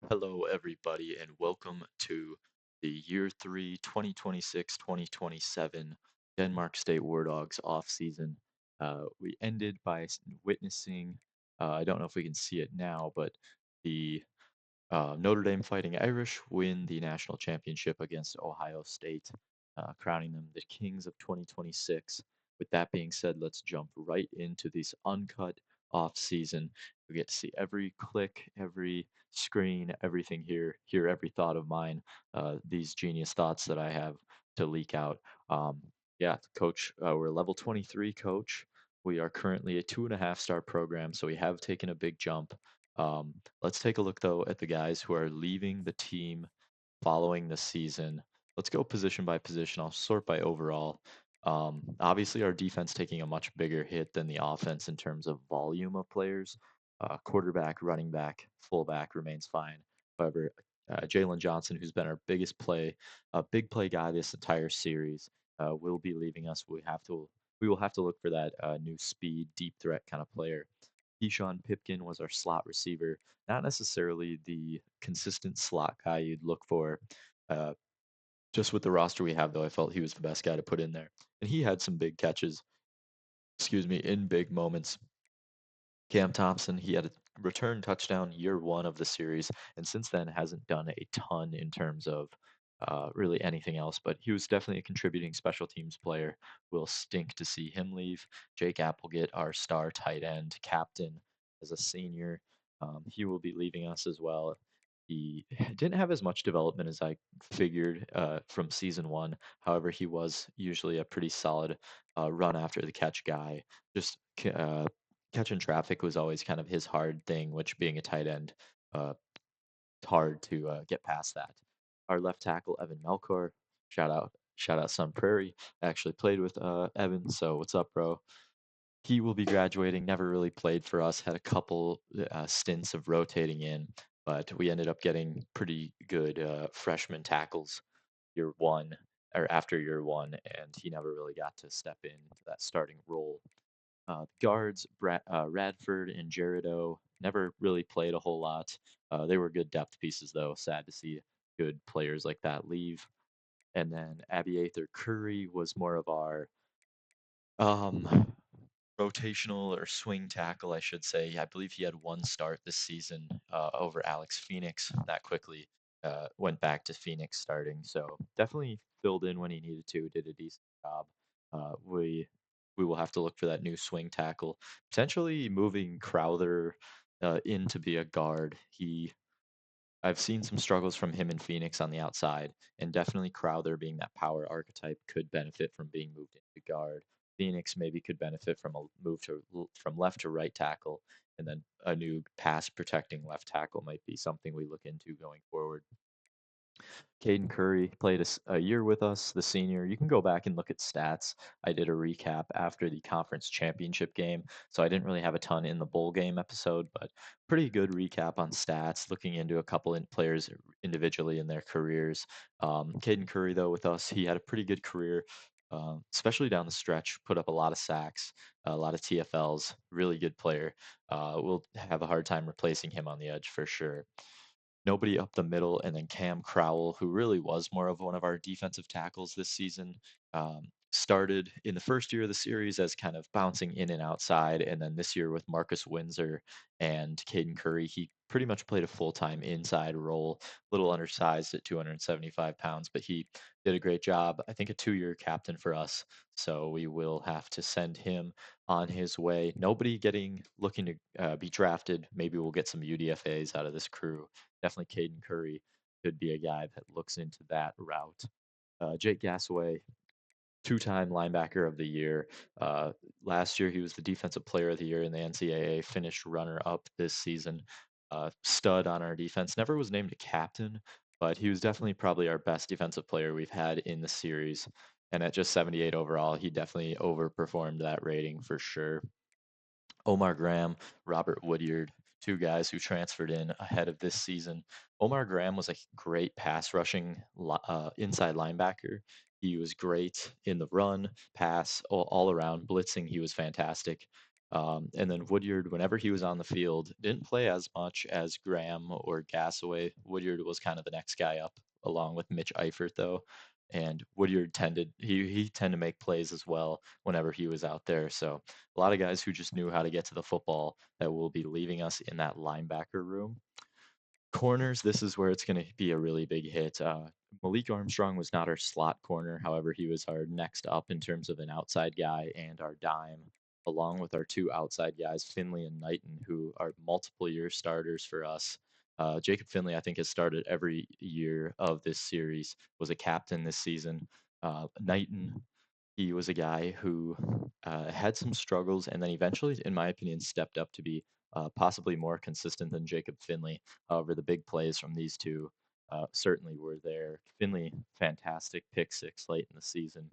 Hello, everybody, and welcome to the Year 3 2026-2027 Denmark State War Dogs off season. We ended by witnessing, I don't know if we can see it now, but the Notre Dame Fighting Irish win the national championship against Ohio State, crowning them the Kings of 2026. With that being said, let's jump right into this uncut off season. We get to see every click, every screen, everything here, hear every thought of mine, these genius thoughts that I have to leak out. Um, yeah, coach, we're level 23 coach. We are currently a 2.5 star program, so we have taken a big jump. Um, Let's take a look though at the guys who are leaving the team following the season. Let's go position by position. I'll sort by overall. Obviously, our defense taking a much bigger hit than the offense in terms of volume of players. Quarterback, running back, fullback remains fine. However, Jalen Johnson, who's been our biggest play, big play guy this entire series, will be leaving us. We will have to look for that new speed, deep threat kind of player. Keyshawn Pipkin was our slot receiver, not necessarily the consistent slot guy you'd look for. Uh, just with the roster we have, though, I felt he was the best guy to put in there. And he had some big catches, excuse me, in big moments. Cam Thompson, he had a return touchdown year one of the series, and since then hasn't done a ton in terms of really anything else. But he was definitely a contributing special teams player. Will stink to see him leave. Jake Applegate, our star tight end captain, as a senior, he will be leaving us as well. He didn't have as much development as I figured from season one. However, he was usually a pretty solid run after the catch guy. Just catching traffic was always kind of his hard thing, which being a tight end, uh, it's hard to get past that. Our left tackle, Evan Melkor, shout out Sun Prairie. I actually played with Evan, so what's up, bro? He will be graduating. Never really played for us. Had a couple stints of rotating in, but we ended up getting pretty good freshman tackles year one or after year one, and he never really got to step into that starting role. Guards, Radford and Jerido never really played a whole lot. They were good depth pieces, though. Sad to see good players like that leave. And then Abiather Curry was more of our um, rotational or swing tackle, I should say. I believe he had one start this season over Alex Phoenix. That quickly went back to Phoenix starting. So definitely filled in when he needed to. Did a decent job. We will have to look for that new swing tackle. Potentially moving Crowther in to be a guard. I've seen some struggles from him in Phoenix on the outside, and definitely Crowther being that power archetype could benefit from being moved into guard. Phoenix maybe could benefit from a move from left to right tackle, and then a new pass protecting left tackle might be something we look into going forward. Caden Curry played a year with us, the senior. You can go back and look at stats. I did a recap after the conference championship game, so I didn't really have a ton in the bowl game episode, but pretty good recap on stats, looking into a couple in players individually in their careers. Caden Curry, though, with us, he had a pretty good career. Especially down the stretch, put up a lot of sacks, a lot of TFLs. Really good player. We'll have a hard time replacing him on the edge for sure. Nobody up the middle, and then Cam Crowell, who really was more of one of our defensive tackles this season, started in the first year of the series as kind of bouncing in and outside, and then this year with Marcus Windsor and Caden Curry, he pretty much played a full-time inside role, a little undersized at 275 pounds, but he did a great job. I think a 2-year captain for us, so we will have to send him on his way. Nobody looking to be drafted. Maybe we'll get some UDFAs out of this crew. Definitely Caden Curry could be a guy that looks into that route. Jake Gasaway, two-time linebacker of the year. Last year, he was the defensive player of the year in the NCAA, finished runner-up this season. Stud on our defense. Never was named a captain, but he was definitely probably our best defensive player we've had in the series. And at just 78 overall, he definitely overperformed that rating for sure. Omar Graham, Robert Woodyard, two guys who transferred in ahead of this season. Omar Graham was a great pass rushing inside linebacker. He was great in the run, pass, all around blitzing. He was fantastic. And then Woodyard, whenever he was on the field, didn't play as much as Graham or Gassaway. Woodyard was kind of the next guy up, along with Mitch Eifert, though. And Woodyard he tended to make plays as well whenever he was out there. So a lot of guys who just knew how to get to the football that will be leaving us in that linebacker room. Corners, this is where it's going to be a really big hit. Malik Armstrong was not our slot corner. However, he was our next up in terms of an outside guy and our dime, along with our two outside guys, Finley and Knighton, who are multiple year starters for us. Jacob Finley, I think, has started every year of this series, was a captain this season. Knighton, he was a guy who had some struggles and then eventually, in my opinion, stepped up to be possibly more consistent than Jacob Finley. However, the big plays from these two certainly were there. Finley, fantastic pick six late in the season.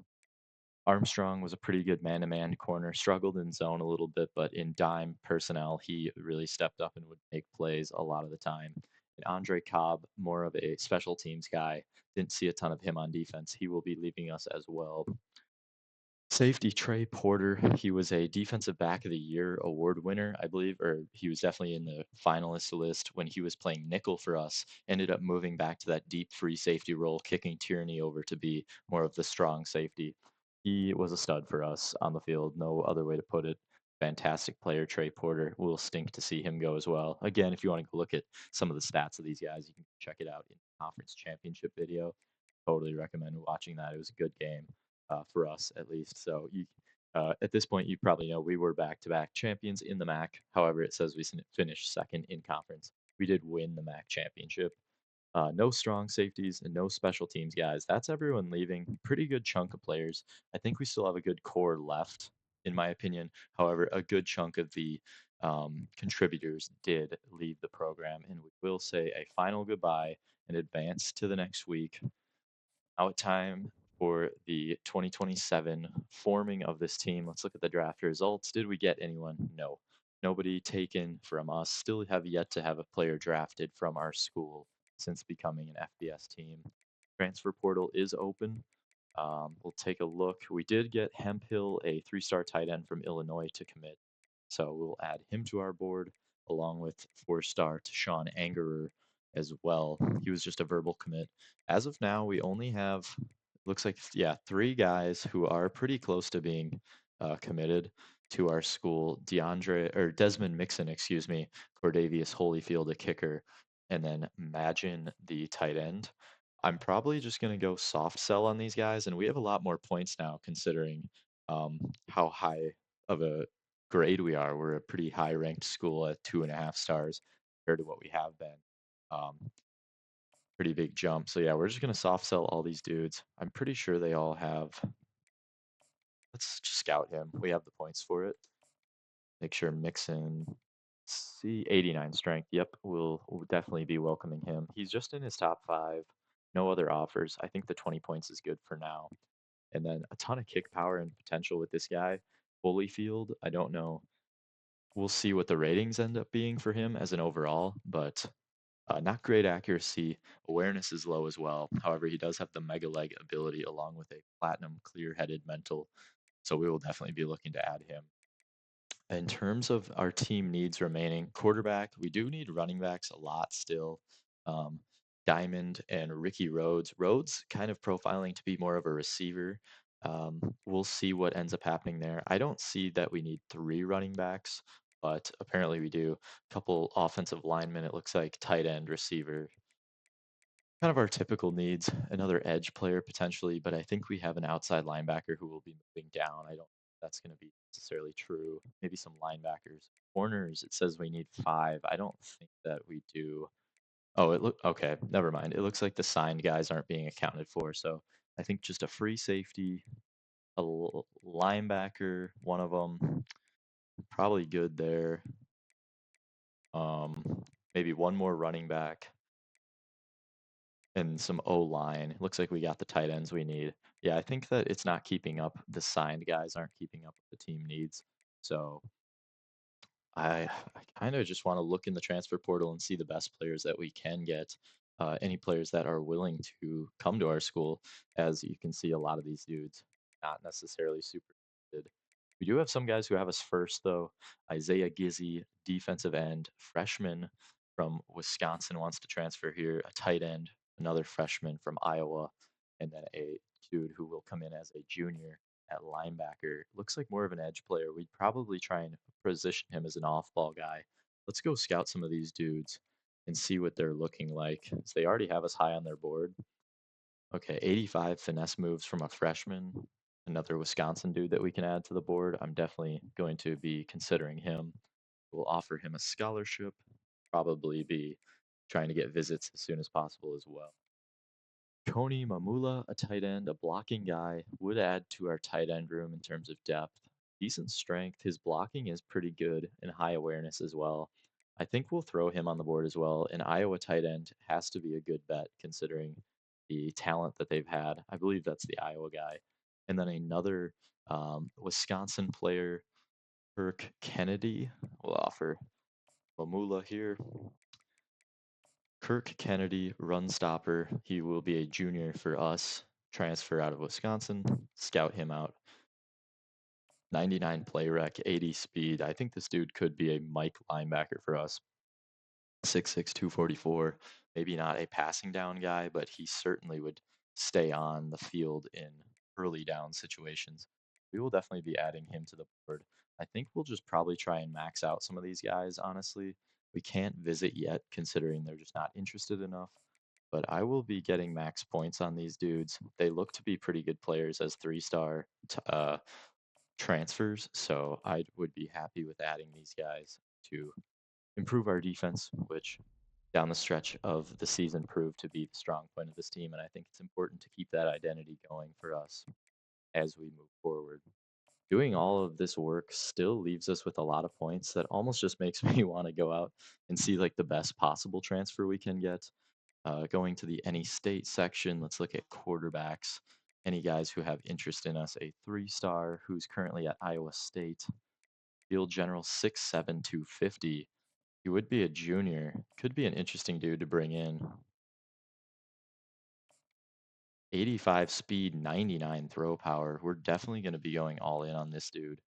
Armstrong was a pretty good man to man corner, struggled in zone a little bit, but in dime personnel, he really stepped up and would make plays a lot of the time. And Andre Cobb, more of a special teams guy, didn't see a ton of him on defense. He will be leaving us as well. Safety Trey Porter, he was a Defensive Back of the Year award winner, I believe, or he was definitely in the finalist list when he was playing nickel for us. Ended up moving back to that deep free safety role, kicking Tierney over to be more of the strong safety. He was a stud for us on the field, no other way to put it. Fantastic player, Trey Porter. Will stink to see him go as well. Again, if you want to look at some of the stats of these guys, you can check it out in the conference championship video. Totally recommend watching that. It was a good game for us at least. So at this point, you probably know we were back-to-back champions in the MAC. However, it says we finished second in conference. We did win the MAC championship. No strong safeties and no special teams guys. That's everyone leaving. Pretty good chunk of players. I think we still have a good core left, in my opinion. However, a good chunk of the contributors did leave the program, and we will say a final goodbye and advance to the next week. Now time for the 2027 forming of this team. Let's look at the draft results. Did we get anyone? No. Nobody taken from us. Still have yet to have a player drafted from our school since becoming an FBS team. Transfer portal is open. We'll take a look. We did get Hemphill, a three-star tight end from Illinois, to commit. So we'll add him to our board along with four-star Sean Angerer as well. He was just a verbal commit. As of now, we only have, looks like, yeah, three guys who are pretty close to being committed to our school. Desmond Mixon, excuse me, Cordavius Holyfield, a kicker, and then Magin, the tight end. I'm probably just going to go soft sell on these guys, and we have a lot more points now considering how high of a grade we are. We're a pretty high ranked school at 2.5 stars compared to what we have been. Um, Pretty big jump. So yeah, we're just going to soft sell all these dudes. I'm pretty sure they all have. Let's just scout him. We have the points for it. Make sure Mixon. See, 89 strength. Yep, we'll definitely be welcoming him. He's just in his top five. No other offers. I think the 20 points is good for now. And then a ton of kick power and potential with this guy. Holyfield, I don't know. We'll see what the ratings end up being for him as an overall, but not great accuracy. Awareness is low as well. However, he does have the mega leg ability along with a platinum clear headed mental. So we will definitely be looking to add him. In terms of our team needs remaining, quarterback, we do need running backs a lot still. Um, Diamond and Ricky Rhodes. Rhodes kind of profiling to be more of a receiver. We'll see what ends up happening there. I don't see that we need three running backs, but apparently we do. A couple offensive linemen, it looks like tight end, receiver, kind of our typical needs. Another edge player potentially, but I think we have an outside linebacker who will be moving down. I don't think that's going to be necessarily true. Maybe some linebackers. Corners, it says we need five. I don't think that we do. Oh, okay. Never mind. It looks like the signed guys aren't being accounted for. So I think just a free safety, a linebacker, one of them, probably good there. Maybe one more running back and some O line. Looks like we got the tight ends we need. Yeah, I think that it's not keeping up. The signed guys aren't keeping up with the team needs. So I kind of just want to look in the transfer portal and see the best players that we can get. Any players that are willing to come to our school, as you can see, a lot of these dudes not necessarily super good. We do have some guys who have us first, though. Isaiah Gizzy, defensive end, freshman from Wisconsin, wants to transfer here. A tight end, another freshman from Iowa, and then a dude who will come in as a junior at linebacker. Looks like more of an edge player. We'd probably try and position him as an off ball guy. Let's go scout some of these dudes and see what they're looking like. So they already have us high on their board. Okay, 85 finesse moves from a freshman, another Wisconsin dude that we can add to the board. I'm definitely going to be considering him. We'll offer him a scholarship, probably be trying to get visits as soon as possible as well. Koni Mamula, a tight end, a blocking guy, would add to our tight end room in terms of depth. Decent strength. His blocking is pretty good and high awareness as well. I think we'll throw him on the board as well. An Iowa tight end has to be a good bet considering the talent that they've had. I believe that's the Iowa guy. And then another Wisconsin player, Kirk Kennedy, will offer Mamula here. Kirk Kennedy, run stopper. He will be a junior for us. Transfer out of Wisconsin. Scout him out. 99 play rec, 80 speed. I think this dude could be a Mike linebacker for us. 6'6", 244. Maybe not a passing down guy, but he certainly would stay on the field in early down situations. We will definitely be adding him to the board. I think we'll just probably try and max out some of these guys, honestly. We can't visit yet, considering they're just not interested enough. But I will be getting max points on these dudes. They look to be pretty good players as 3-star transfers, so I would be happy with adding these guys to improve our defense, which down the stretch of the season proved to be the strong point of this team. And I think it's important to keep that identity going for us as we move forward. Doing all of this work still leaves us with a lot of points that almost just makes me want to go out and see like the best possible transfer we can get. Going to the any state section, let's look at quarterbacks. Any guys who have interest in us, a 3-star who's currently at Iowa State. Field General 6'7", 250. He would be a junior. Could be an interesting dude to bring in. 85 speed, 99 throw power. We're definitely going to be going all in on this dude.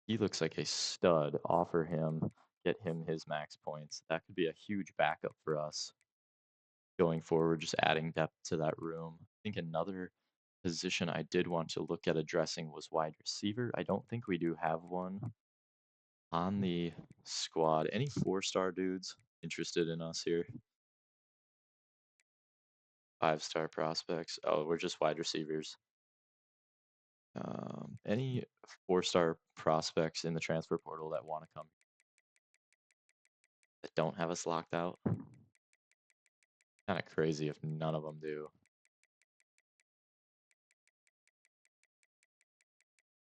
He looks like a stud. Offer him, get him his max points. That could be a huge backup for us going forward, just adding depth to that room. I think another position I did want to look at addressing was wide receiver. I don't think we do have one on the squad. Any 4-star dudes interested in us here? 5-star prospects. Oh, we're just wide receivers. Any 4-star prospects in the transfer portal that want to come that don't have us locked out? Kind of crazy if none of them do.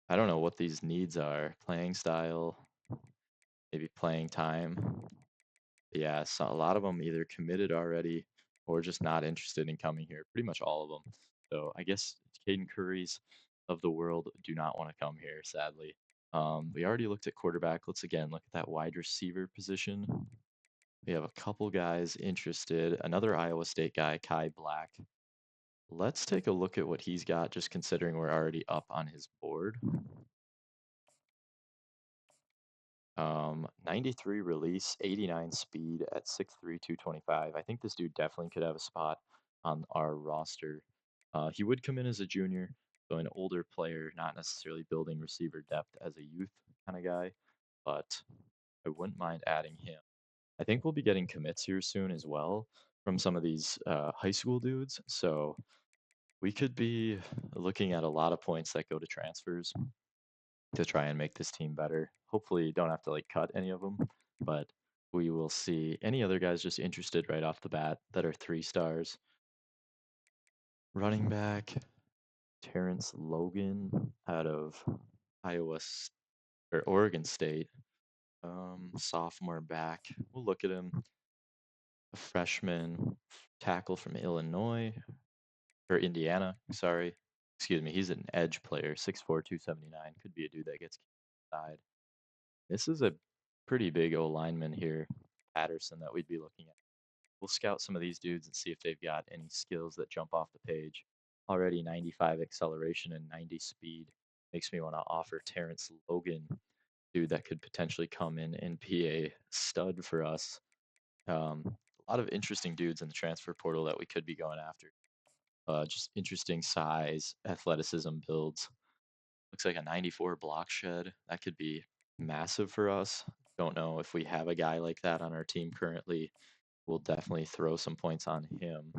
I don't know what these needs are. Playing style, maybe playing time. Yeah, so a lot of them either committed already or just not interested in coming here. Pretty much all of them. So I guess Caden Curry's of the world do not want to come here, sadly. We already looked at quarterback. Let's again look at that wide receiver position. We have a couple guys interested. Another Iowa State guy, Kai Black. Let's take a look at what he's got, just considering we're already up on his board. 93 release, 89 speed at 6'3", 225. I think this dude definitely could have a spot on our roster. He would come in as a junior, so an older player, not necessarily building receiver depth as a youth kind of guy, but I wouldn't mind adding him. I think we'll be getting commits here soon as well from some of these high school dudes, so we could be looking at a lot of points that go to transfers to try and make this team better. Hopefully, you don't have to like cut any of them, but we will see. Any other guys just interested right off the bat that are 3-stars? Running back Terrence Logan out of Iowa or Oregon State. Sophomore back. We'll look at him. A freshman tackle from Illinois or Indiana. Sorry, excuse me. He's an edge player. 6'4", 279. Could be a dude that gets side. This is a pretty big O lineman here, Patterson, that we'd be looking at. We'll scout some of these dudes and see if they've got any skills that jump off the page. Already 95 acceleration and 90 speed. makes me want to offer Terrence Logan, dude that could potentially come in and be a stud for us. A lot of interesting dudes in the transfer portal that we could be going after. Just interesting size, athleticism builds. Looks like a 94 block shed. That could be massive for us. Don't know if we have a guy like that on our team currently. We'll definitely throw some points on him.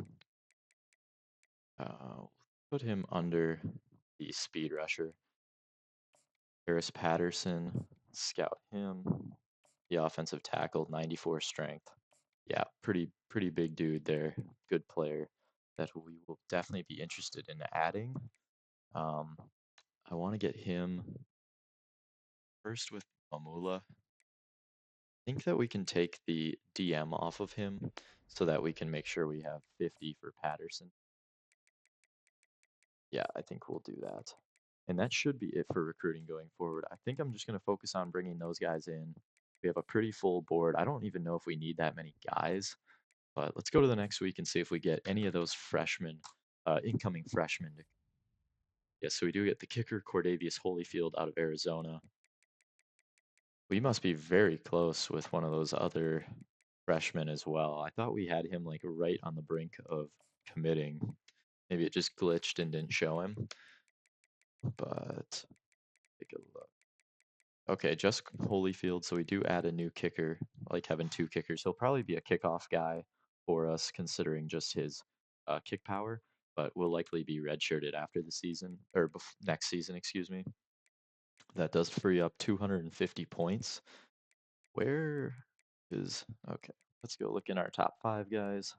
Put him under the speed rusher. Harris Patterson, scout him. The offensive tackle, 94 strength. Yeah, pretty big dude there. Good player that we will definitely be interested in adding. Um, I want to get him first with Mamula. I think that we can take the DM off of him so that we can make sure we have 50 for Patterson. Yeah, I think we'll do that. And that should be it for recruiting going forward. I think I'm just going to focus on bringing those guys in. We have a pretty full board. I don't even know if we need that many guys, but let's go to the next week and see if we get any of those freshmen, incoming freshmen. Yes, so we do get the kicker, Cordavius Holyfield out of Arizona. We must be very close with one of those other freshmen as well. I thought we had him like right on the brink of committing. Maybe it just glitched and didn't show him, but take a look. Okay, just Holyfield. So we do add a new kicker, like having two kickers. He'll probably be a kickoff guy for us, considering just his kick power, but will likely be redshirted after the season or next season, excuse me. That does free up 250 points. Where is okay? Let's go look in our top five guys.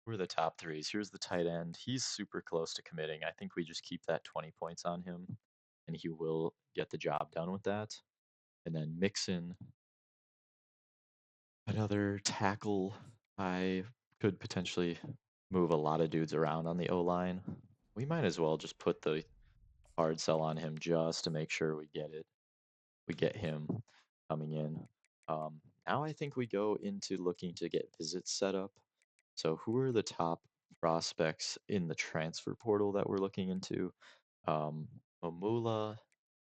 Who are the top threes? Here's the tight end. He's super close to committing. I think we just keep that 20 points on him, and he will get the job done with that. And then mix in another tackle. I could potentially move a lot of dudes around on the O line. We might as well just put the hard sell on him just to make sure we get it. We get him coming in. Now I think we go into looking to get visits set up. So who are the top prospects in the transfer portal that we're looking into? Mamula.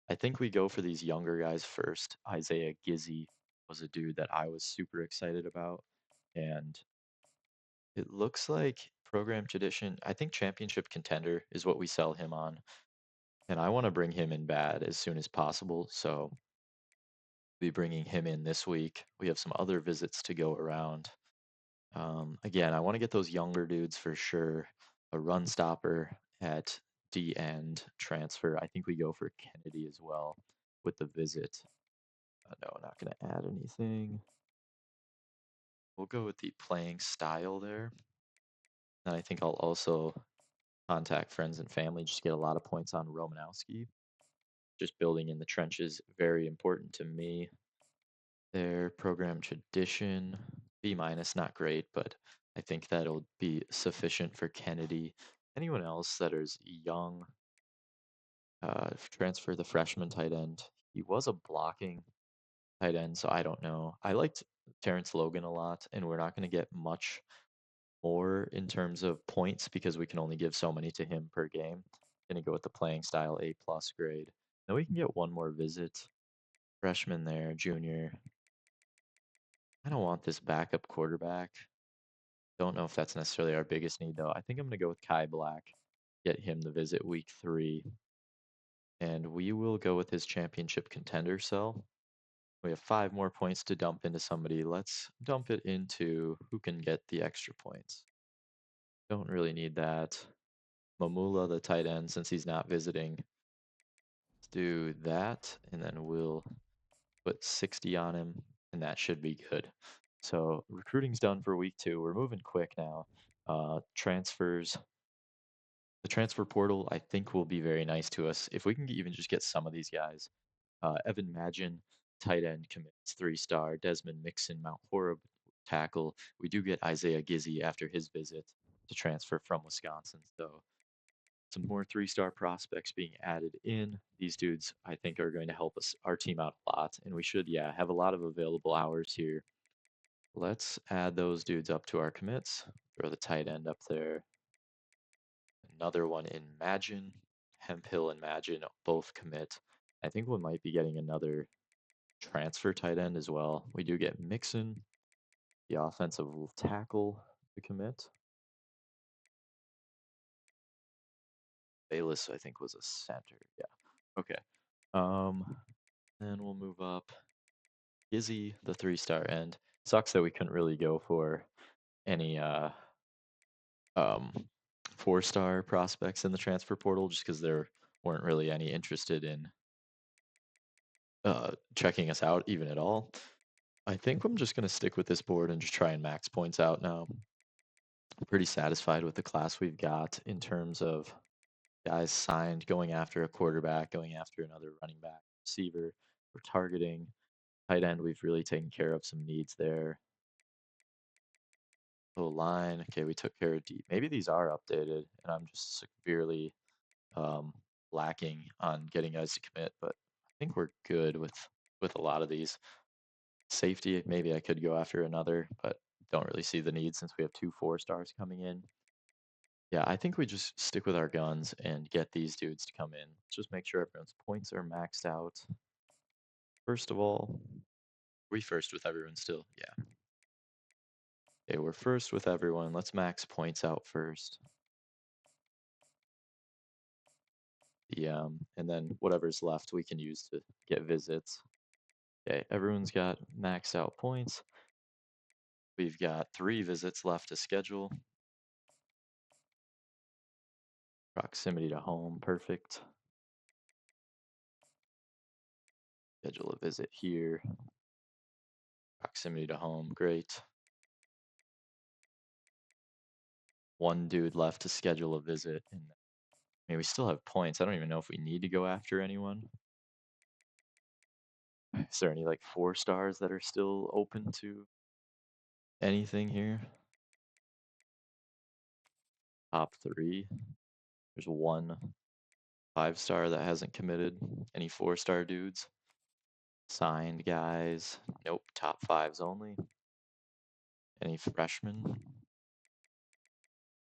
I think we go for these younger guys first. Isaiah Gizzy was a dude that I was super excited about. And it looks like program tradition. I think championship contender is what we sell him on. And I want to bring him in bad as soon as possible. So be bringing him in this week. We have some other visits to go around. Again, I want to get those younger dudes for sure. A run stopper at D end transfer. I think we go for Kennedy as well with the visit. No, not going to add anything. We'll go with the playing style there. And I think I'll also contact friends and family, just get a lot of points on Romanowski. Just building in the trenches, very important to me. Their program tradition, B minus, not great, but I think that'll be sufficient for Kennedy. Anyone else that is young, transfer the freshman tight end. He was a blocking tight end, so I don't know. I liked Terrence Logan a lot, and we're not going to get much more in terms of points because we can only give so many to him per game. Gonna go with the playing style A plus grade. Then we can get one more visit. Freshman there, junior. I don't want this backup quarterback. Don't know if that's necessarily our biggest need though. I think I'm gonna go with Kai Black. Get him the visit week 3. And we will go with his championship contender cell. We have 5 more points to dump into somebody. Let's dump it into who can get the extra points. Don't really need that. Mamula, the tight end, since he's not visiting. Let's do that, and then we'll put 60 on him, and that should be good. So recruiting's done for week 2. We're moving quick now. Transfers. The transfer portal, I think, will be very nice to us. If we can even just get some of these guys. Evan Magin, tight end, commits 3-star. Desmond Mixon, Mount Horeb, tackle. We do get Isaiah Gizzy after his visit to transfer from Wisconsin. So some more 3-star prospects being added in. These dudes, I think, are going to help us, our team out a lot. And we should, yeah, have a lot of available hours here. Let's add those dudes up to our commits. Throw the tight end up there. Another one in Magin. Hemphill and Magin both commit. I think we might be getting another transfer tight end as well. We do get Mixon, the offensive tackle, to commit. Bayless, I think, was a center. Yeah. Okay. Um, then we'll move up. Izzy, the 3-star end. Sucks that we couldn't really go for any um 4-star prospects in the transfer portal just because there weren't really any interested in checking us out even at all. I think I'm just gonna stick with this board and just try and max points out now. I'm pretty satisfied with the class we've got in terms of guys signed, going after a quarterback, going after another running back, receiver. We're targeting tight end. We've really taken care of some needs there. Oh, line. Okay, we took care of deep. Maybe these are updated, and I'm just severely um, lacking on getting guys to commit. But I think we're good with a lot of these. Safety, maybe I could go after another, but don't really see the need since we have 2 4-stars coming in. Yeah, I think we just stick with our guns and get these dudes to come in. Just make sure everyone's points are maxed out. First of all, we first with everyone still. Yeah. Okay, we're first with everyone. Let's max points out first. And then whatever's left we can use to get visits. Okay, everyone's got maxed out points. We've got 3 visits left to schedule. Proximity to home, perfect. Schedule a visit here. Proximity to home, great. 1 dude left to schedule a visit. And I mean, we still have points. I don't even know if we need to go after anyone. Is there any like 4-stars that are still open to anything here? Top 3. There's 1 5-star that hasn't committed. Any 4-star dudes? Signed guys? Nope. Top 5s only. Any freshmen?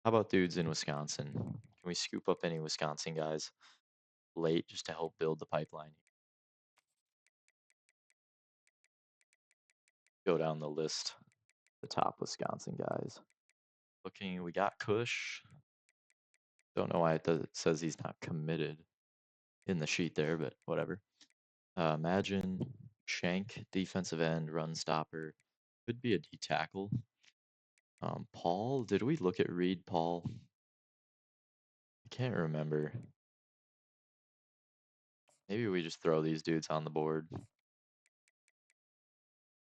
How about dudes in Wisconsin? Can we scoop up any Wisconsin guys late just to help build the pipeline? Go down the list. The top Wisconsin guys. Looking, we got Kush. Don't know why it says he's not committed in the sheet there, but whatever. Imagine Shank, defensive end, run stopper. Could be a D tackle. Paul, did we look at Reed Paul? I can't remember. Maybe we just throw these dudes on the board.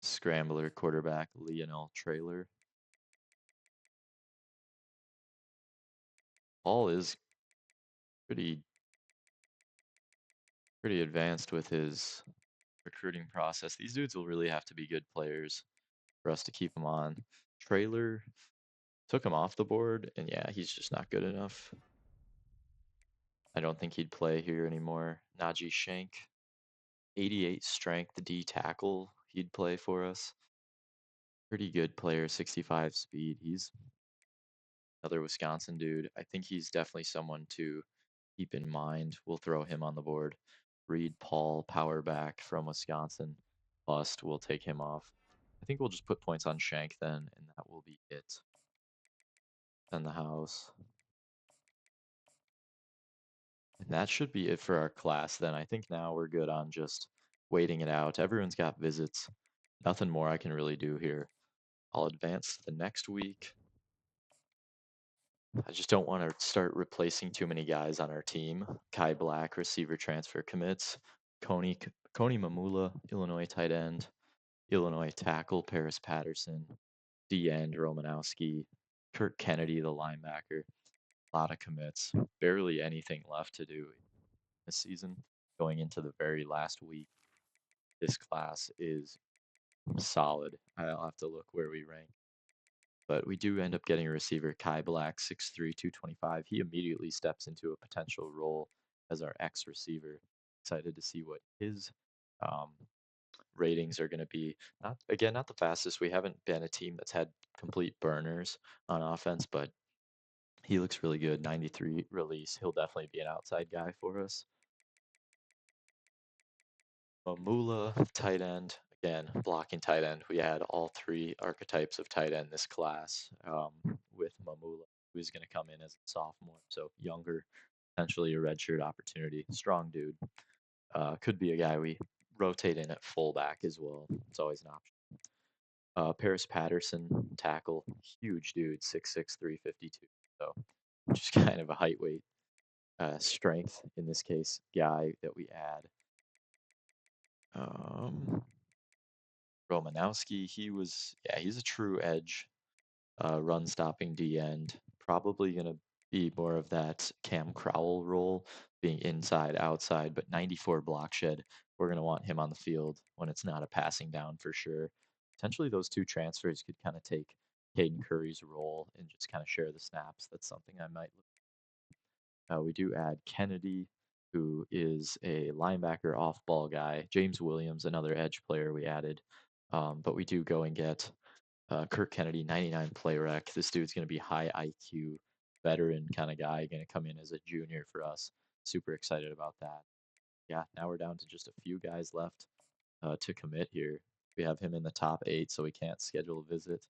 Scrambler, quarterback, Lionel Trailer. Paul is pretty advanced with his recruiting process. These dudes will really have to be good players for us to keep them on. Trailer took him off the board, and yeah, he's just not good enough. I don't think he'd play here anymore. Najee Shank, 88 strength D tackle, he'd play for us. Pretty good player, 65 speed. He's another Wisconsin dude. I think he's definitely someone to keep in mind. We'll throw him on the board. Reed Paul, power back from Wisconsin. Bust, we'll take him off. I think we'll just put points on Shank then, and that will be it. And the house. And that should be it for our class then. I think now we're good on just waiting it out. Everyone's got visits. Nothing more I can really do here. I'll advance to the next week. I just don't want to start replacing too many guys on our team. Kai Black, receiver transfer commits. Coney Mamula, Illinois tight end. Illinois tackle, Paris Patterson. D end, Romanowski. Kirk Kennedy, the linebacker. A lot of commits. Barely anything left to do this season. Going into the very last week, this class is solid. I'll have to look where we rank. But we do end up getting a receiver, Kai Black, 6'3", 225. He immediately steps into a potential role as our X receiver. Excited to see what his um, ratings are going to be. Not the fastest. We haven't been a team that's had complete burners on offense, but He looks really good. 93 release. He'll definitely be an outside guy for us. Mamula, tight end. Again, blocking tight end. We had all three archetypes of tight end this class with Mamula, who's going to come in as a sophomore, so younger, potentially a redshirt opportunity. Strong dude. Could be a guy we rotate in at fullback as well. It's always an option. Paris Patterson, tackle, huge dude, 6'6", 352. So just kind of a height weight strength in this case guy that we add. Romanowski, he's a true edge, run stopping D end. Probably gonna be more of that Cam Crowell role, being inside, outside, but 94 block shed. We're gonna want him on the field when it's not a passing down for sure. Potentially those two transfers could kind of take Caden Curry's role and just kind of share the snaps. That's something I might look. We do add Kennedy, who is a linebacker off ball guy. James Williams, another edge player we added. But we do go and get Kirk Kennedy, 99 play rec. This dude's going to be high IQ, veteran kind of guy, going to come in as a junior for us. Super excited about that. Yeah, now we're down to just a few guys left to commit here. We have him in the top 8, so we can't schedule a visit.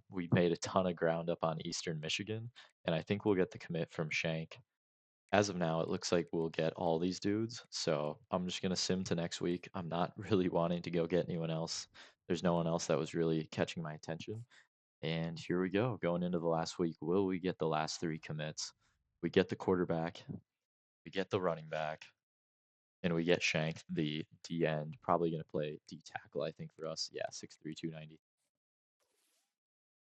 We made a ton of ground up on Eastern Michigan, and I think we'll get the commit from Shank. As of now, it looks like we'll get all these dudes, so I'm just going to sim to next week. I'm not really wanting to go get anyone else. There's no one else that was really catching my attention. And here we go, going into the last week. Will we get the last 3 commits? We get the quarterback, we get the running back, and we get Shank, the D end. Probably going to play D tackle, I think, for us. Yeah, 6'3", 290.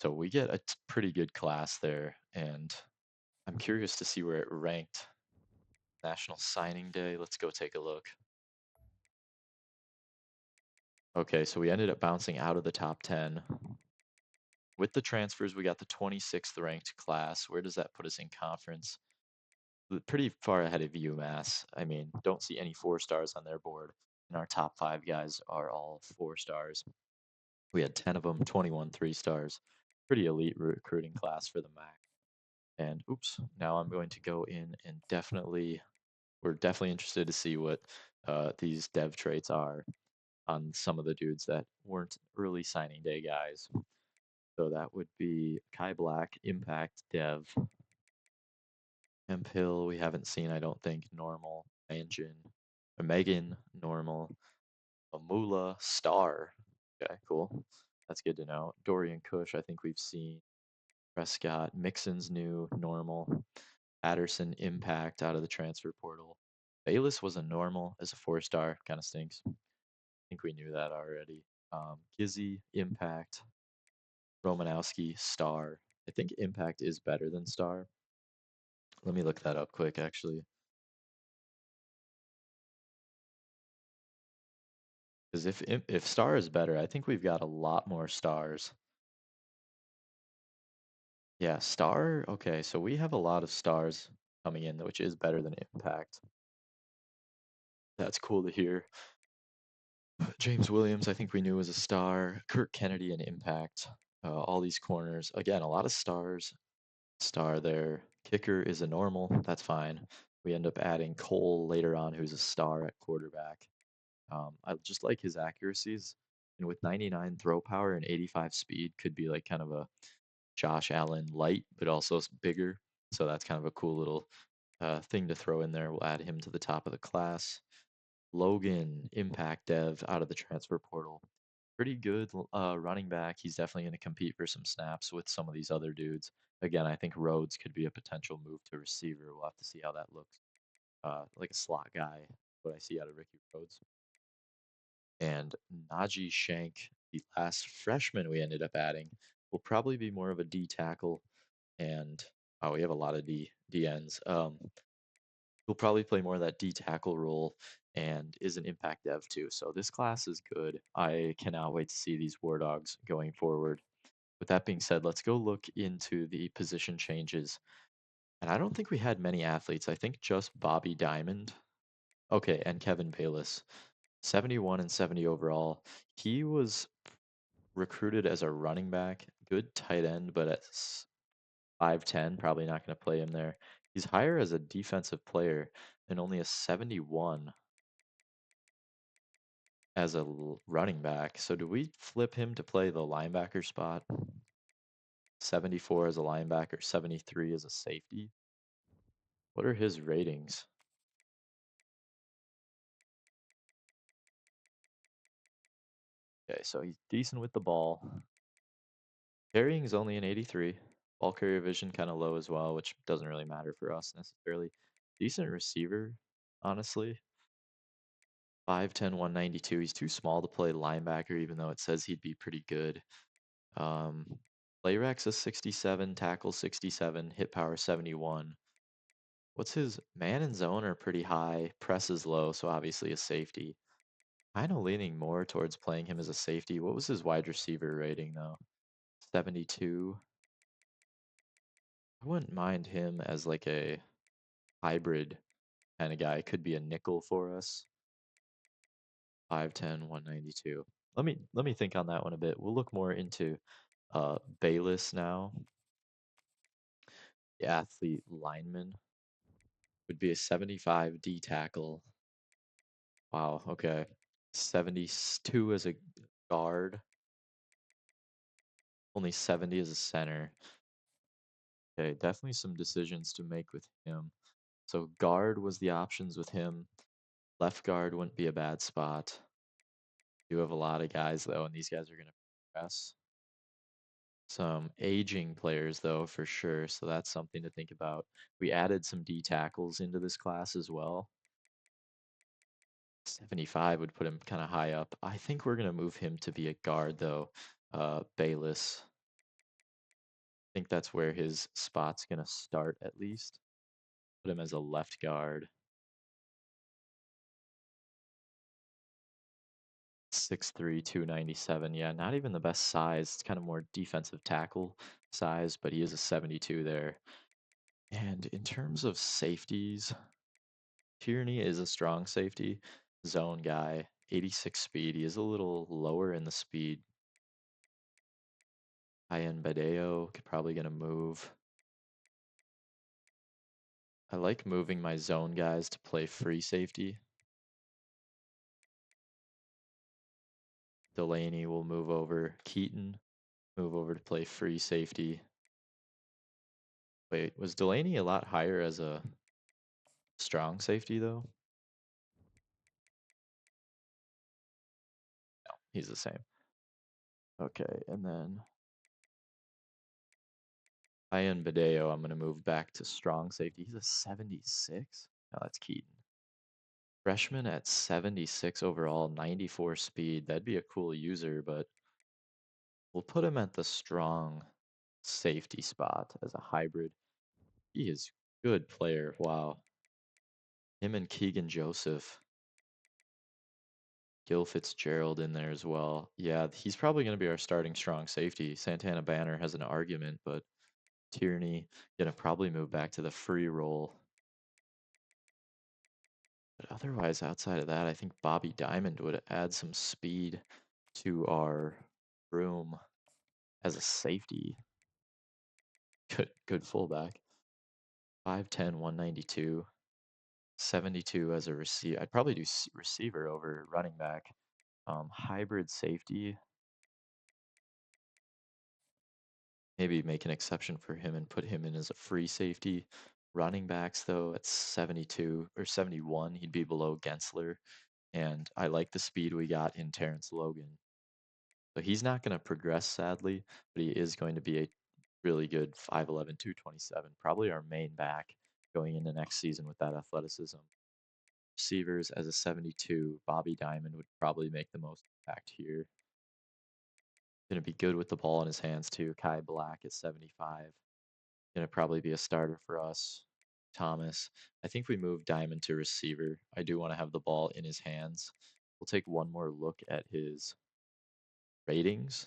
So we get a pretty good class there, and I'm curious to see where it ranked. National Signing Day. Let's go take a look. Okay, so we ended up bouncing out of the top 10. With the transfers, we got the 26th ranked class. Where does that put us in conference? Pretty far ahead of UMass. I mean, don't see any 4 stars on their board. And our top 5 guys are all 4 stars. We had 10 of them, 21 3 stars. Pretty elite recruiting class for the MAC. And oops, now I'm going to go in and we're definitely interested to see what these dev traits are on some of the dudes that weren't early signing day guys. So that would be Kai Black, Impact, Dev, Hemp Hill, we haven't seen, I don't think, normal, Engine, Megan, normal, Amula, Star. Okay, cool. That's good to know. Dorian Cush, I think we've seen. Prescott, Mixon's new, normal. Patterson, Impact out of the transfer portal. Bayless was a normal as a 4-star, kind of stinks. I think we knew that already. Gizzy, Impact, Romanowski, Star. I think Impact is better than Star. Let me look that up quick, actually. Because if Star is better, I think we've got a lot more stars. Yeah, Star. Okay, so we have a lot of stars coming in, which is better than Impact. That's cool to hear. James Williams, I think we knew was a star. Kirk Kennedy and Impact. All these corners. Again, a lot of stars. Star there. Kicker is a normal. That's fine. We end up adding Cole later on, who's a star at quarterback. I just like his accuracies. And with 99 throw power and 85 speed, could be like kind of a Josh Allen light, but also bigger. So that's kind of a cool little thing to throw in there. We'll add him to the top of the class. Logan, impact dev out of the transfer portal. Pretty good running back. He's definitely going to compete for some snaps with some of these other dudes. Again, I think Rhodes could be a potential move to receiver. We'll have to see how that looks. Like a slot guy, what I see out of Ricky Rhodes. And Najee Shank, the last freshman we ended up adding, will probably be more of a D tackle. And oh, we have a lot of DNs. He'll probably play more of that D tackle role and is an impact dev too. So this class is good. I cannot wait to see these War Dogs going forward. With that being said, let's go look into the position changes. And I don't think we had many athletes. I think just Bobby Diamond. Okay, and Kevin Bayless. 71 and 70 overall. He was recruited as a running back, good tight end, but 5'10", probably not going to play him there. He's higher as a defensive player and only a 71 as a running back. So do we flip him to play the linebacker spot? 74 as a linebacker, 73 as a safety. What are his ratings? Okay, so he's decent with the ball. Carrying is only an 83. Ball carrier vision kind of low as well, which doesn't really matter for us necessarily. Decent receiver, honestly. 5'10", 192. He's too small to play linebacker, even though it says he'd be pretty good. Um, Play Rex is 67, tackle 67, hit power 71. What's his man and zone are pretty high, press is low, so obviously a safety. Kind of leaning more towards playing him as a safety. What was his wide receiver rating though? 72. I wouldn't mind him as like a hybrid kind of guy. Could be a nickel for us. 5'10", 192. Let me think on that one a bit. We'll look more into Bayless now. The athlete lineman would be a 75 D tackle. Wow, okay. 72 as a guard, only 70 as a center. Okay, definitely some decisions to make with him. So guard was the options with him. Left guard wouldn't be a bad spot. You have a lot of guys though, and these guys are going to progress. Some aging players though, for sure. So that's something to think about. We added some D tackles into this class as well. 75 would put him kind of high up. I think we're going to move him to be a guard though. Bayless. I think that's where his spot's going to start at least. Put him as a left guard. 6'3", 297. Yeah, not even the best size. It's kind of more defensive tackle size, but he is a 72 there. And in terms of safeties, Tierney is a strong safety, zone guy, 86 speed. He is a little lower in the speed. High-end Badeo could probably gonna move. I like moving my zone guys to play free safety. Delaney will move over. Keaton move over to play free safety. Wait, was Delaney a lot higher as a strong safety though? No, he's the same. Okay, and then Ian Badeo, I'm going to move back to strong safety. He's a 76. No, that's Keaton. Freshman at 76 overall, 94 speed. That'd be a cool user, but we'll put him at the strong safety spot as a hybrid. He is good player. Wow. Him and Keegan Joseph. Gil Fitzgerald in there as well. Yeah, he's probably going to be our starting strong safety. Santana Banner has an argument, but Tierney going to probably move back to the free role. But otherwise, outside of that, I think Bobby Diamond would add some speed to our room as a safety. Good fullback. 5'10", 192. 72 as a receiver. I'd probably do receiver over running back. Hybrid safety. Maybe make an exception for him and put him in as a free safety. Running backs, though, at 72 or 71, he'd be below Gensler. And I like the speed we got in Terrence Logan. So he's not going to progress, sadly, but he is going to be a really good 5'11", 227, probably our main back going into next season with that athleticism. Receivers as a 72, Bobby Diamond would probably make the most impact here. Going to be good with the ball in his hands too. Kai Black at 75. Going to probably be a starter for us. Thomas. I think we move Diamond to receiver. I do want to have the ball in his hands. We'll take one more look at his ratings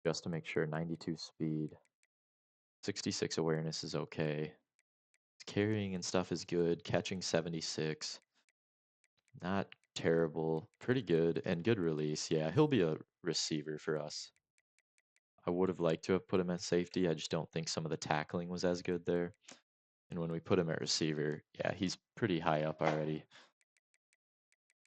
just to make sure. 92 speed. 66 awareness is okay. Carrying and stuff is good. Catching 76. Not terrible. Pretty good. And good release. Yeah, he'll be a receiver for us. I would have liked to have put him at safety. I just don't think some of the tackling was as good there. And when we put him at receiver, yeah, he's pretty high up already.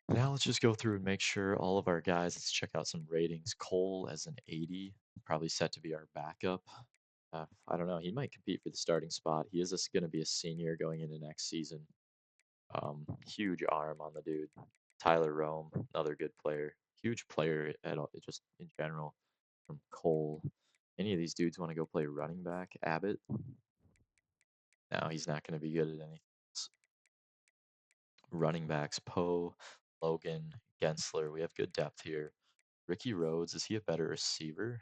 Now let's just go through and make sure all of our guys, let's check out some ratings. Cole as an 80, probably set to be our backup. I don't know. He might compete for the starting spot. He is going to be a senior going into next season. Huge arm on the dude. Tyler Rome, another good player. Huge player at all, just in general. From Cole. Any of these dudes want to go play running back? Abbott? No, he's not going to be good at anything else. Running backs, Poe, Logan, Gensler. We have good depth here. Ricky Rhodes, is he a better receiver?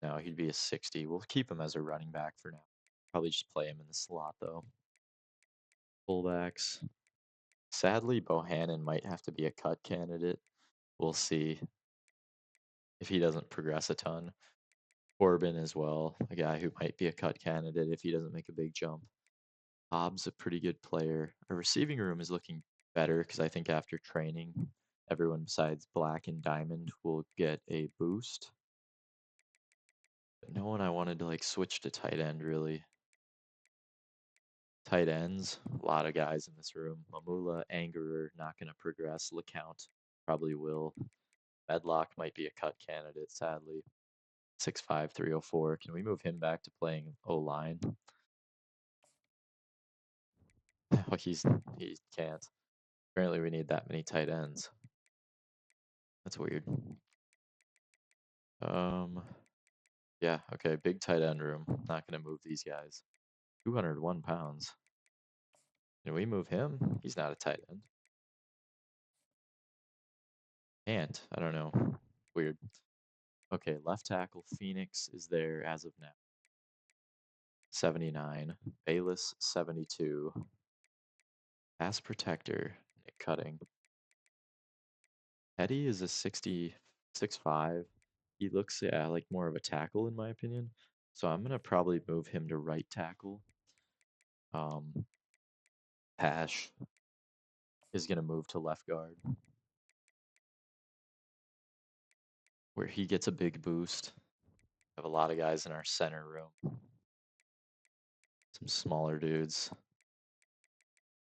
No, he'd be a 60. We'll keep him as a running back for now. Probably just play him in the slot, though. Fullbacks. Sadly, Bohannon might have to be a cut candidate. We'll see if he doesn't progress a ton. Corbin as well, a guy who might be a cut candidate if he doesn't make a big jump. Hobbs, a pretty good player. Our receiving room is looking better because I think after training, everyone besides Black and Diamond will get a boost. But no one I wanted to like switch to tight end really. Tight ends, a lot of guys in this room. Mamula, Angerer, not going to progress. LeCount probably will. Medlock might be a cut candidate, sadly. 6'5", 304. Can we move him back to playing O-line? Oh, he can't. Apparently we need that many tight ends. That's weird. Yeah, okay, big tight end room. Not gonna move these guys. 201 pounds. Can we move him? He's not a tight end. Can't. I don't know. Weird. Okay, left tackle Phoenix is there as of now. 79. Bayless 72. Pass protector Nick Cutting. Eddie is a 66.5. He looks, yeah, like more of a tackle in my opinion. So I'm gonna probably move him to right tackle. Pash is gonna move to left guard, where he gets a big boost. We have a lot of guys in our center room. Some smaller dudes.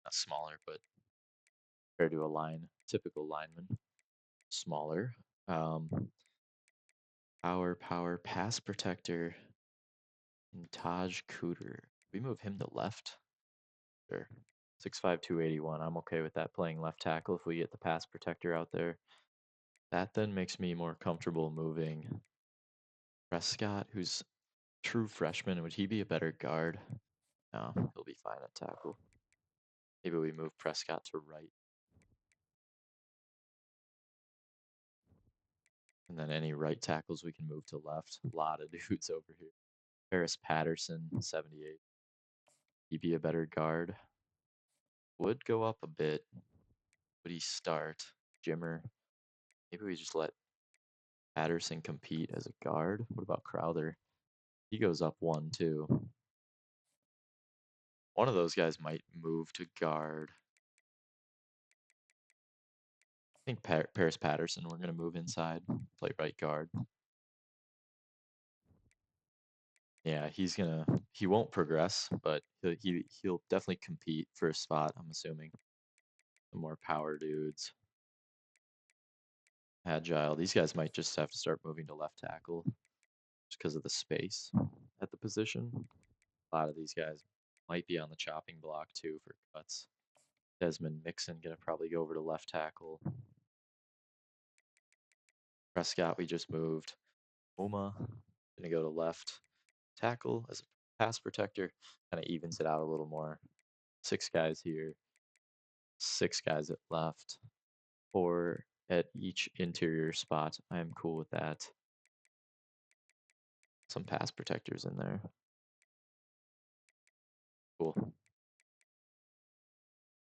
Not smaller, but compared to a typical lineman, smaller. Power, pass protector, and Taj Cooter. We move him to left. Sure. 6'5", 281. I'm okay with that playing left tackle if we get the pass protector out there. That then makes me more comfortable moving Prescott, who's true freshman. Would he be a better guard? No, he'll be fine at tackle. Maybe we move Prescott to right. And then any right tackles we can move to left. A lot of dudes over here. Harris Patterson, 78. He'd be a better guard. Would go up a bit. Would he start? Jimmer. Maybe we just let Patterson compete as a guard. What about Crowther? He goes up one, too. One of those guys might move to guard. I think Paris Patterson, we're going to move inside, play right guard. Yeah, he won't progress, but he'll definitely compete for a spot, I'm assuming. The more power dudes. Agile. These guys might just have to start moving to left tackle just because of the space at the position. A lot of these guys might be on the chopping block too for cuts. Desmond Mixon gonna probably go over to left tackle. Prescott we just moved. Oma gonna go to left tackle as a pass protector. Kind of evens it out a little more. 6 guys here. 6 guys at left. 4 at each interior spot. I am cool with that. Some pass protectors in there. Cool.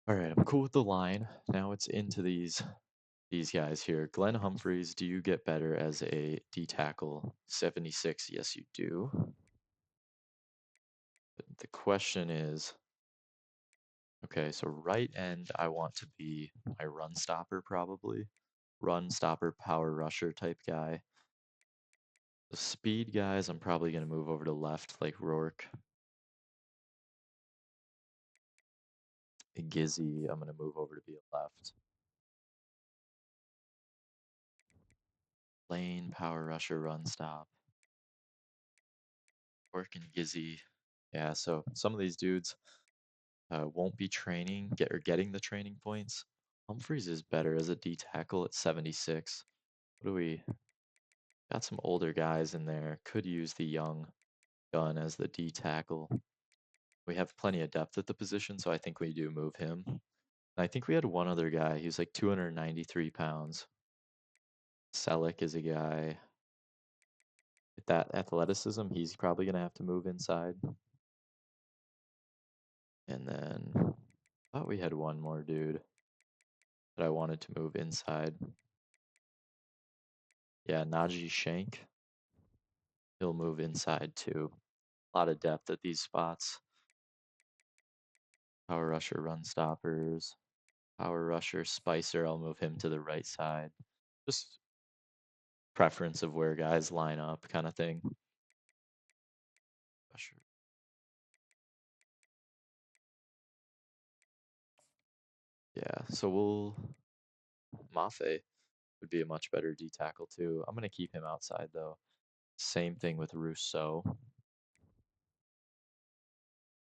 All right, I'm cool with the line. Now it's into these guys here. Glenn Humphreys, do you get better as a D tackle? 76, yes you do. But the question is, okay, so right end I want to be my run stopper probably. Run stopper, power rusher type guy. The speed guys, I'm probably going to move over to left, like Rourke. Gizzy, I'm going to move over to be a left. Lane, power rusher, run stop. Rourke and Gizzy. Yeah, so some of these dudes won't be training, getting the training points. Humphreys is better as a D tackle at 76. What do we got? Some older guys in there. Could use the young gun as the D tackle. We have plenty of depth at the position, so I think we do move him. And I think we had one other guy. He's like 293 pounds. Selleck is a guy with that athleticism. He's probably gonna have to move inside. And then I thought we had one more dude that I wanted to move inside. Yeah, Najee Shank. He'll move inside too. A lot of depth at these spots. Power rusher, run stoppers. Power rusher, Spicer. I'll move him to the right side. Just preference of where guys line up, kind of thing. Rusher. Yeah, so Mafe would be a much better D tackle too. I'm gonna keep him outside though. Same thing with Rousseau,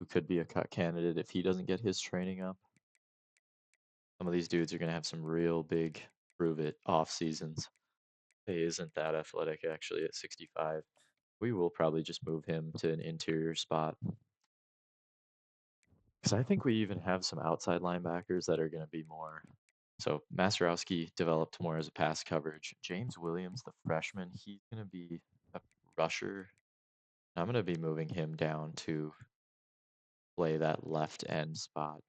who could be a cut candidate if he doesn't get his training up. Some of these dudes are gonna have some real big prove it off seasons. He isn't that athletic actually at 65. We will probably just move him to an interior spot. Because I think we even have some outside linebackers that are going to be more. So Masterowski developed more as a pass coverage. James Williams, the freshman, he's going to be a rusher. I'm going to be moving him down to play that left end spot.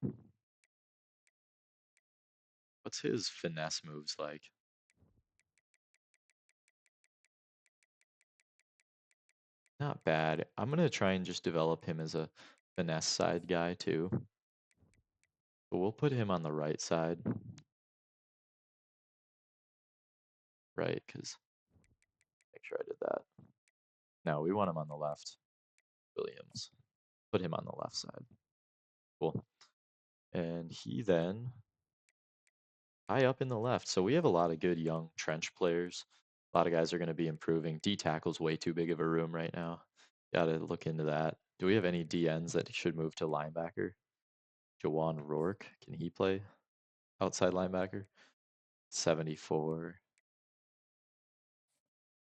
What's his finesse moves like? Not bad. I'm going to try and just develop him as a finesse side guy too. But we'll put him on the right side. Right, because make sure I did that. No, we want him on the left. Williams. Put him on the left side. Cool. And he then high up in the left. So we have a lot of good young trench players. A lot of guys are going to be improving. D tackle's way too big of a room right now. Got to look into that. Do we have any DNs that should move to linebacker? Jawan Rourke, can he play outside linebacker? 74.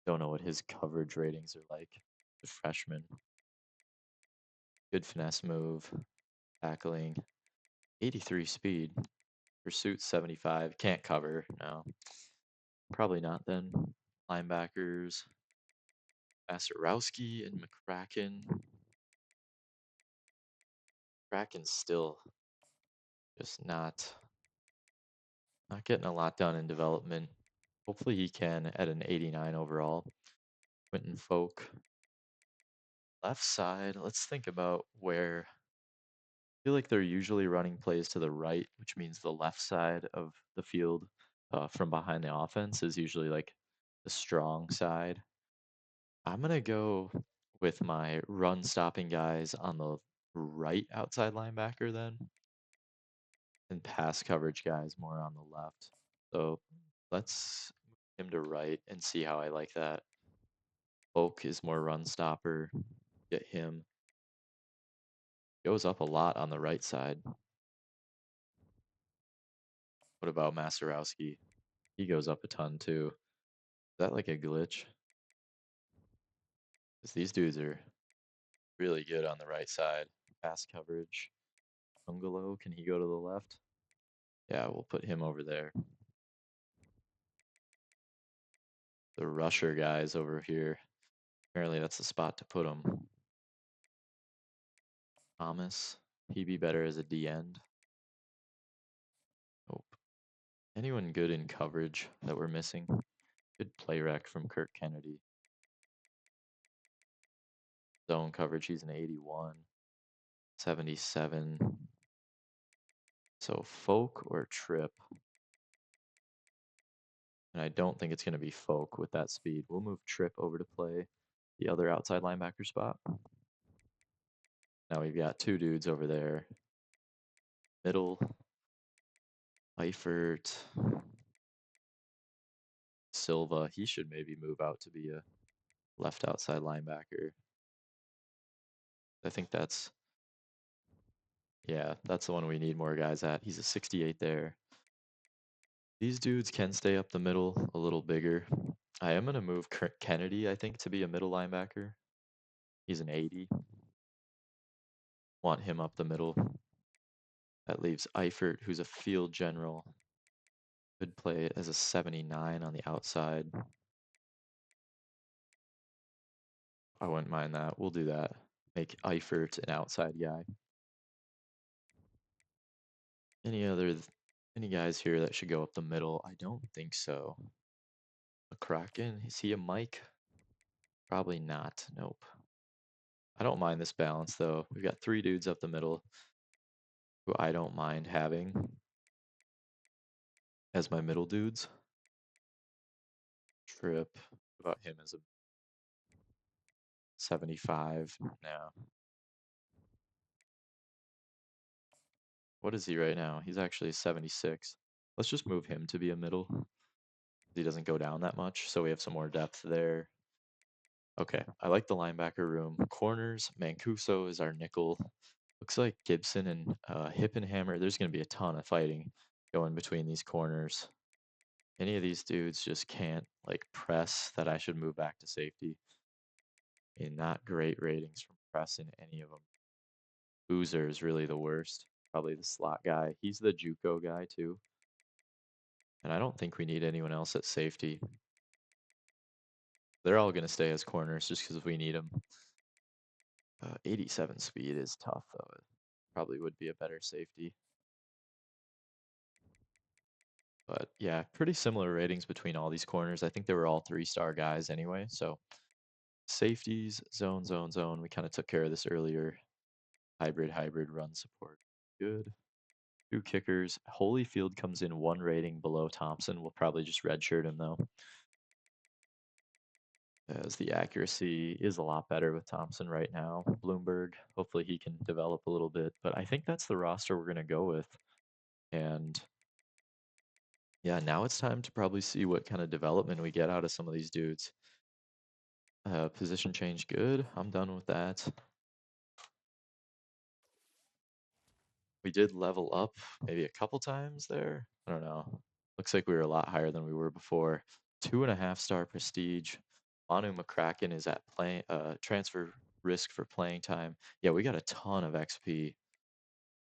Don't know what his coverage ratings are like. The freshman. Good finesse move. Tackling. 83 speed. Pursuit 75. Can't cover. No. Probably not then. Linebackers. Masterowski and McCracken. McCracken's still just not getting a lot done in development. Hopefully he can at an 89 overall. Quentin Folk. Left side, let's think about where I feel like they're usually running plays to the right, which means the left side of the field from behind the offense is usually like the strong side. I'm gonna go with my run stopping guys on the right outside linebacker then, and pass coverage guys more on the left. So let's move him to right and see how I like that. Oak is more run stopper. Get him. Goes up a lot on the right side. What about Masterowski? He goes up a ton too. Is that like a glitch? Because these dudes are really good on the right side. Pass coverage. Ungalo, can he go to the left? Yeah, we'll put him over there. The rusher guys over here. Apparently that's the spot to put him. Thomas, he'd be better as a D end. Nope. Anyone good in coverage that we're missing? Good play rec from Kirk Kennedy. Zone coverage, he's an 81. 77. So Folk or Trip? And I don't think it's going to be Folk with that speed. We'll move Trip over to play the other outside linebacker spot. Now we've got two dudes over there. Middle, Eifert, Silva. He should maybe move out to be a left outside linebacker. I think yeah, that's the one we need more guys at. He's a 68 there. These dudes can stay up the middle a little bigger. I am going to move Kennedy, I think, to be a middle linebacker. He's an 80. Want him up the middle. That leaves Eifert, who's a field general. Could play as a 79 on the outside. I wouldn't mind that. We'll do that. Make Eifert an outside guy. Any guys here that should go up the middle? I don't think so. A Kraken? Is he a Mike? Probably not. Nope. I don't mind this balance though. We've got three dudes up the middle who I don't mind having as my middle dudes. Trip. What about him as a 75 now? What is he right now? He's actually 76. Let's just move him to be a middle. He doesn't go down that much, so we have some more depth there. Okay, I like the linebacker room. Corners, Mancuso is our nickel. Looks like Gibson and Hippenhammer. There's going to be a ton of fighting going between these corners. Any of these dudes just can't like press that I should move back to safety. And not great ratings from press in any of them. Boozer is really the worst. Probably the slot guy. He's the JUCO guy too. And I don't think we need anyone else at safety. They're all going to stay as corners just because we need them. 87 speed is tough though. It probably would be a better safety. But yeah, pretty similar ratings between all these corners. I think they were all 3-star guys anyway. So safeties, zone, zone, zone. We kind of took care of this earlier. Hybrid run support. Good. Two kickers. Holyfield comes in one rating below Thompson. We'll probably just redshirt him though, as the accuracy is a lot better with Thompson right now. Bloomberg, hopefully he can develop a little bit, but I think that's the roster we're going to go with. And yeah, now it's time to probably see what kind of development we get out of some of these dudes. Position change good. I'm done with that. We did level up maybe a couple times there. I don't know. Looks like we were a lot higher than we were before. 2.5-star prestige. Manu McCracken is at transfer risk for playing time. Yeah, we got a ton of XP.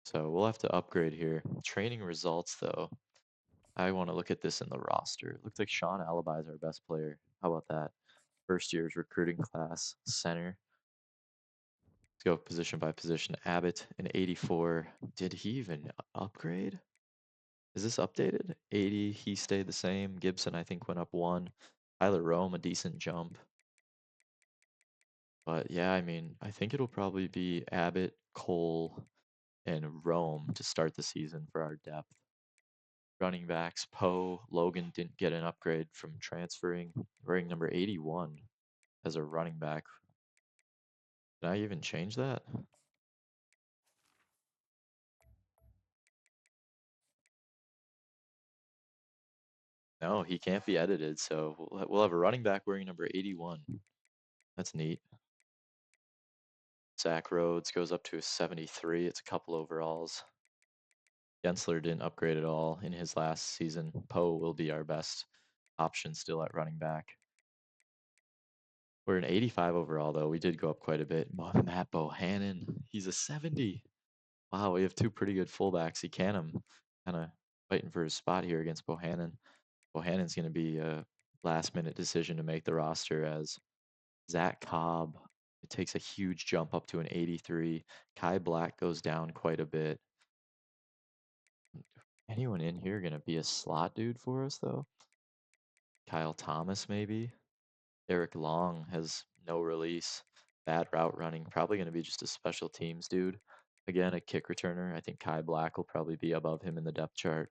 So we'll have to upgrade here. Training results though. I want to look at this in the roster. It looks like Sean Alibi is our best player. How about that? First year's recruiting class, center. Let's go position by position. Abbott, an 84. Did he even upgrade? Is this updated? 80, he stayed the same. Gibson, I think, went up 1. Tyler Rome, a decent jump. But yeah, I mean, I think it'll probably be Abbott, Cole, and Rome to start the season for our depth. Running backs, Poe, Logan didn't get an upgrade from transferring, wearing number 81 as a running back. Did I even change that? No, he can't be edited, so we'll have a running back wearing number 81. That's neat. Zach Rhodes goes up to a 73. It's a couple overalls. Gensler didn't upgrade at all in his last season. Poe will be our best option still at running back. We're an 85 overall, though. We did go up quite a bit. Matt Bohannon, he's a 70. Wow, we have two pretty good fullbacks. Ecanem kind of fighting for his spot here against Bohannon. Bohannon's going to be a last-minute decision to make the roster as Zach Cobb. It takes a huge jump up to an 83. Kai Black goes down quite a bit. Anyone in here going to be a slot dude for us, though? Kyle Thomas, maybe? Eric Long has no release. Bad route running. Probably going to be just a special teams dude. Again, a kick returner. I think Kai Black will probably be above him in the depth chart.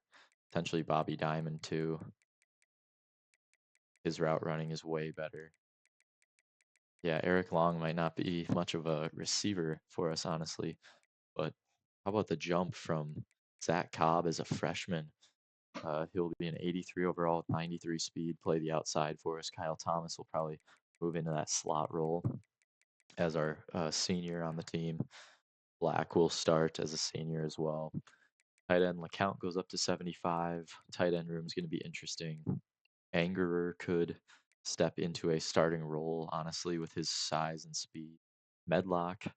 Potentially Bobby Diamond, too. His route running is way better. Yeah, Eric Long might not be much of a receiver for us, honestly, but how about the jump from Zach Cobb as a freshman? He'll be an 83 overall, 93 speed, play the outside for us. Kyle Thomas will probably move into that slot role as our senior on the team. Black will start as a senior as well. Tight end LeCount goes up to 75. Tight end room is going to be interesting. Angerer could step into a starting role, honestly, with his size and speed. Medlock, for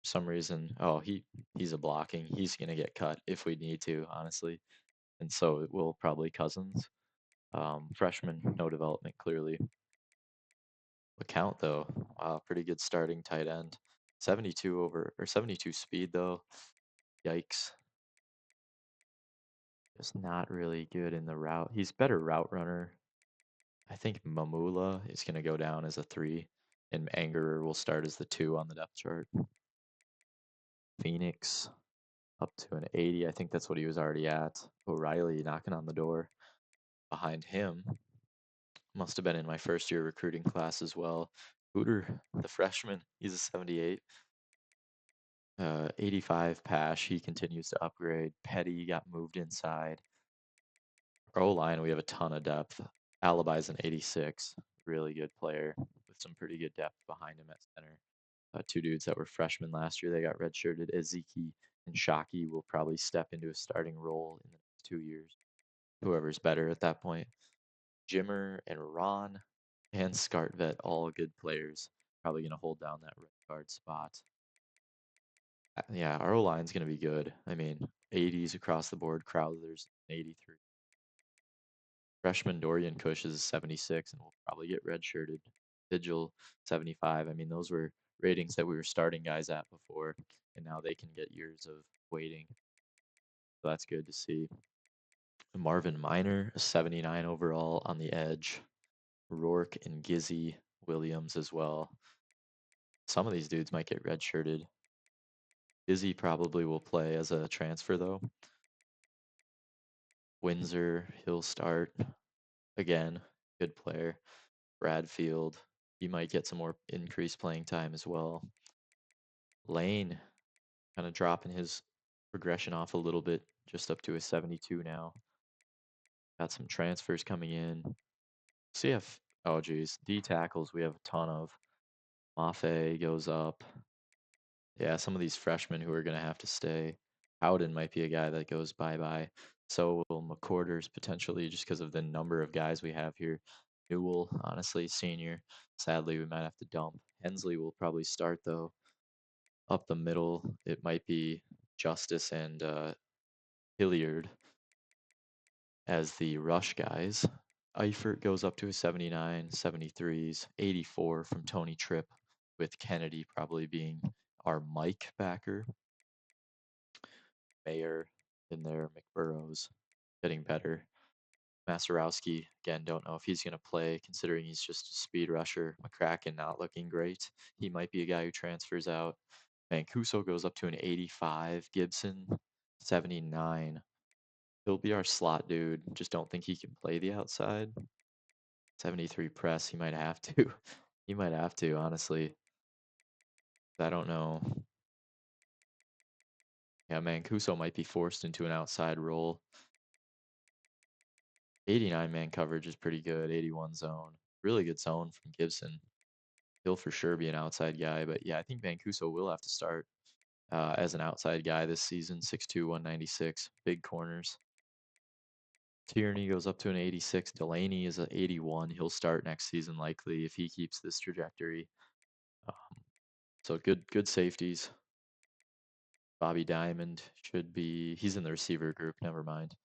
some reason, he's a blocking. He's going to get cut if we need to, honestly. And so it will probably Cousins. Freshman, no development, clearly. LeCount, though, wow, pretty good starting tight end. 72 speed, though. Yikes. Just not really good in the route. He's better route runner. I think Mamula is going to go down as a 3, and Angerer will start as the 2 on the depth chart. Phoenix up to an 80. I think that's what he was already at. O'Reilly knocking on the door. Behind him, must have been in my first year recruiting class as well. Hooter, the freshman, he's a 78. 85 Pash, he continues to upgrade. Petty got moved inside. Our O-line, we have a ton of depth. Alibi's an 86, really good player with some pretty good depth behind him at center. 2 dudes that were freshmen last year, they got redshirted. Ezeki and Shockey will probably step into a starting role in the next 2 years. Whoever's better at that point. Jimmer and Ron and Scartvet, all good players. Probably going to hold down that right guard spot. Yeah, our O-line's going to be good. I mean, 80s across the board. Crowther's 83. Freshman Dorian Cush is 76 and will probably get redshirted. Vigil 75. I mean, those were ratings that we were starting guys at before, and now they can get years of waiting. So that's good to see. Marvin Miner, 79 overall on the edge. Rourke and Gizzy Williams as well. Some of these dudes might get redshirted. Gizzy probably will play as a transfer though. Windsor, he'll start again. Good player. Bradfield, he might get some more increased playing time as well. Lane, kind of dropping his progression off a little bit, just up to a 72 now. Got some transfers coming in. CF, oh geez, D tackles we have a ton of. Mafe goes up. Yeah, some of these freshmen who are going to have to stay. Howden might be a guy that goes bye-bye. So will McCorders potentially just because of the number of guys we have here. Newell, honestly, senior. Sadly, we might have to dump. Hensley will probably start, though. Up the middle, it might be Justice and Hilliard as the rush guys. Eifert goes up to a 79, 73s, 84 from Tony Tripp, with Kennedy probably being our Mike backer. Mayer in there, McBurrows getting better. Maserowski, again, don't know if he's going to play considering he's just a speed rusher. McCracken not looking great. He might be a guy who transfers out. Mancuso goes up to an 85. Gibson, 79. He'll be our slot dude. Just don't think he can play the outside. 73 press, he might have to. He might have to, honestly. I don't know. Yeah, Mancuso might be forced into an outside role. 89 man coverage is pretty good. 81 zone. Really good zone from Gibson. He'll for sure be an outside guy. But yeah, I think Mancuso will have to start as an outside guy this season. 6'2", 196. Big corners. Tierney goes up to an 86. Delaney is an 81. He'll start next season likely if he keeps this trajectory. So good safeties. Bobby Diamond should be, he's in the receiver group, never mind.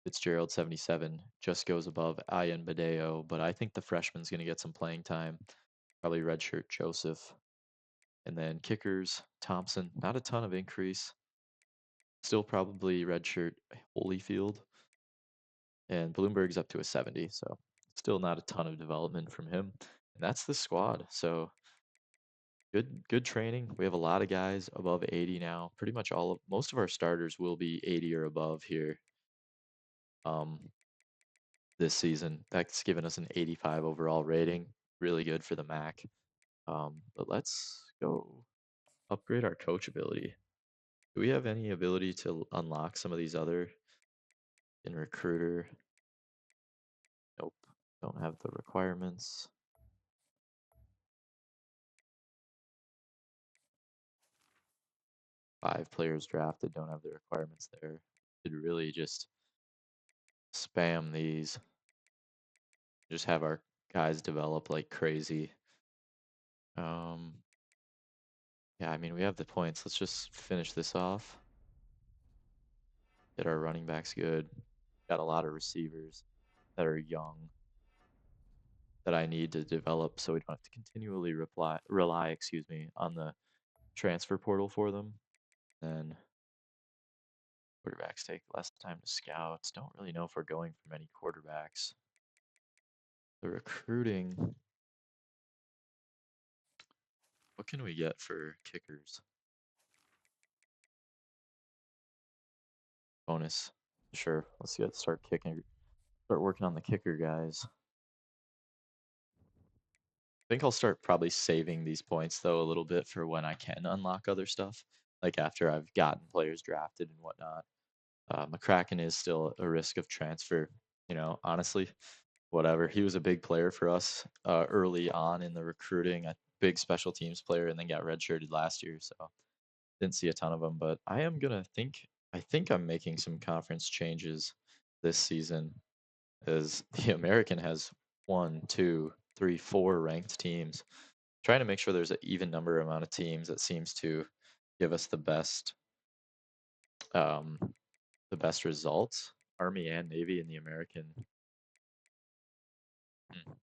Fitzgerald 77 just goes above Ian Badeo, but I think the freshman's going to get some playing time. Probably redshirt Joseph. And then kickers, Thompson, not a ton of increase. Still probably redshirt Holyfield. And Bloomberg's up to a 70, so still not a ton of development from him. And that's the squad. So good training. We have a lot of guys above 80 now. Pretty much most of our starters will be 80 or above here. this season. That's given us an 85 overall rating. Really good for the MAC. But let's go upgrade our coach ability. Do we have any ability to unlock some of these other in recruiter? Nope. Don't have the requirements. Five players drafted, don't have the requirements there. Could really just spam these. Just have our guys develop like crazy. Um, yeah, I mean, we have the points. Let's just finish this off. Get our running backs good. Got a lot of receivers that are young that I need to develop so we don't have to continually rely, on the transfer portal for them. Then quarterbacks take less time to scout. Don't really know if we're going for many quarterbacks. The recruiting, what can we get for kickers? Bonus. Sure. Start kicking. Start working on the kicker guys. I think I'll start probably saving these points though a little bit for when I can unlock other stuff, like after I've gotten players drafted and whatnot. McCracken is still a risk of transfer. Honestly, whatever. He was a big player for us early on in the recruiting, a big special teams player, and then got redshirted last year. So didn't see a ton of them. But I am gonna think. I think I'm making some conference changes this season, as the American has one, two, three, four ranked teams. Trying to make sure there's an even number amount of teams that seems to give us um, the best results. Army and Navy in the American.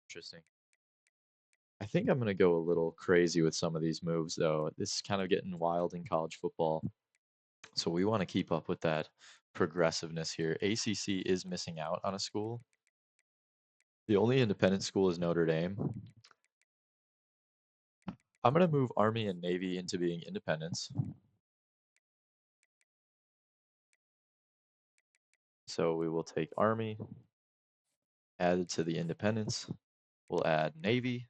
Interesting. I think I'm going to go a little crazy with some of these moves, though. This is kind of getting wild in college football. So we want to keep up with that progressiveness here. ACC is missing out on a school. The only independent school is Notre Dame. I'm going to move Army and Navy into being independents. So we will take Army, add it to the independents. We'll add Navy.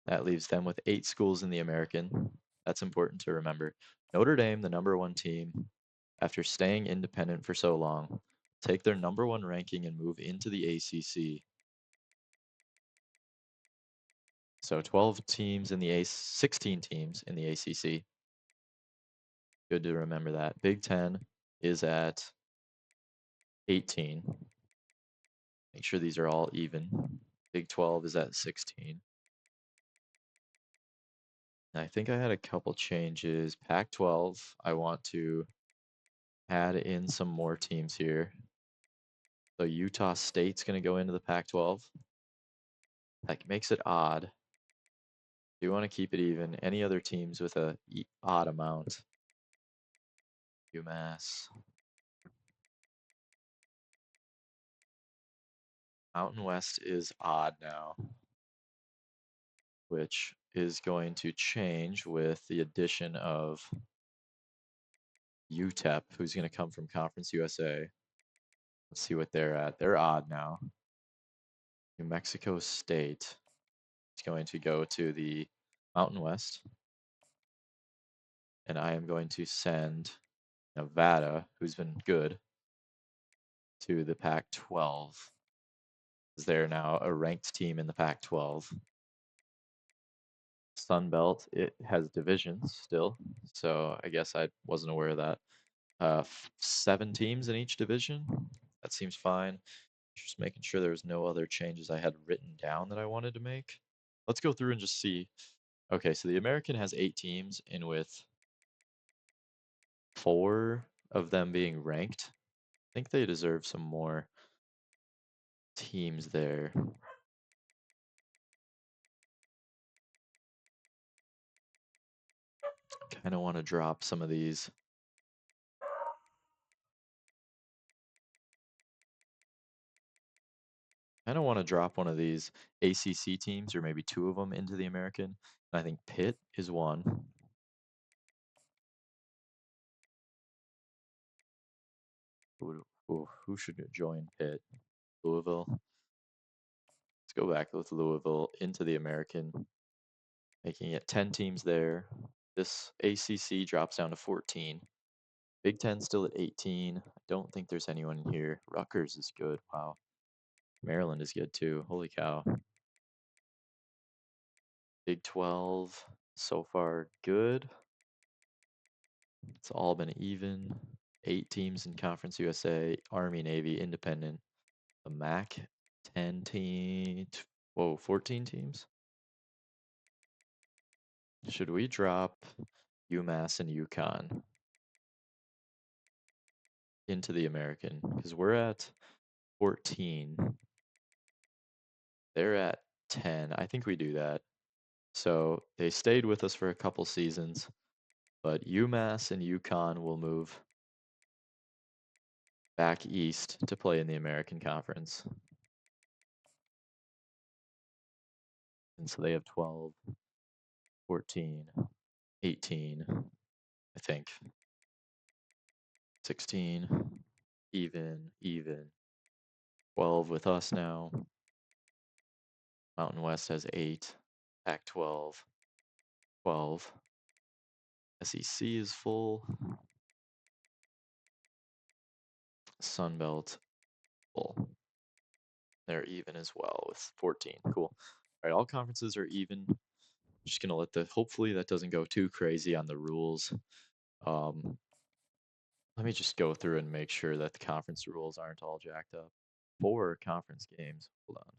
That leaves them with 8 schools in the American. That's important to remember. Notre Dame, the #1 team, after staying independent for so long, take their #1 ranking and move into the ACC. So 12 teams in the 16 teams in the ACC. Good to remember that. Big 10 is at 18. Make sure these are all even. Big 12 is at 16. And I think I had a couple changes. Pac-12, I want to add in some more teams here. So Utah State's going to go into the Pac-12. That makes it odd. Do you want to keep it even? Any other teams with a odd amount? UMass. Mountain West is odd now, which is going to change with the addition of UTEP, who's going to come from Conference USA. Let's see what they're at. They're odd now. New Mexico State is going to go to the Mountain West. And I am going to send Nevada, who's been good, to the Pac-12. They're now a ranked team in the Pac-12. Sun Belt, it has divisions still, so I guess I wasn't aware of that. 7 teams in each division. That seems fine. Just making sure there was no other changes I had written down that I wanted to make. Let's go through and just see. Okay, so the American has 8 teams, and with 4 of them being ranked, I think they deserve some more teams there. Kind of want to drop some of these. I don't want to drop one of these ACC teams or maybe 2 of them into the American. I think Pitt is one. Who should join Pitt? Louisville. Let's go back with Louisville into the American, making it 10 teams there. This ACC drops down to 14. Big Ten still at 18. I don't think there's anyone in here. Rutgers is good. Wow. Maryland is good too. Holy cow. Big 12 so far good. It's all been even. 8 teams in Conference USA, Army, Navy, Independent. The MAC, 10 teams. Whoa, 14 teams? Should we drop UMass and UConn into the American? Because we're at 14. They're at 10. I think we do that. So they stayed with us for a couple seasons, but UMass and UConn will move back east to play in the American Conference. And so they have 12, 14, 18, I think, 16, even. 12 with us now. Mountain West has 8. Pac 12, 12. SEC is full. Sun Belt full. They're even as well with 14. Cool. All right, all conferences are even. Just gonna let hopefully that doesn't go too crazy on the rules. Um, Let me just go through and make sure that the conference rules aren't all jacked up. 4 conference games. Hold on.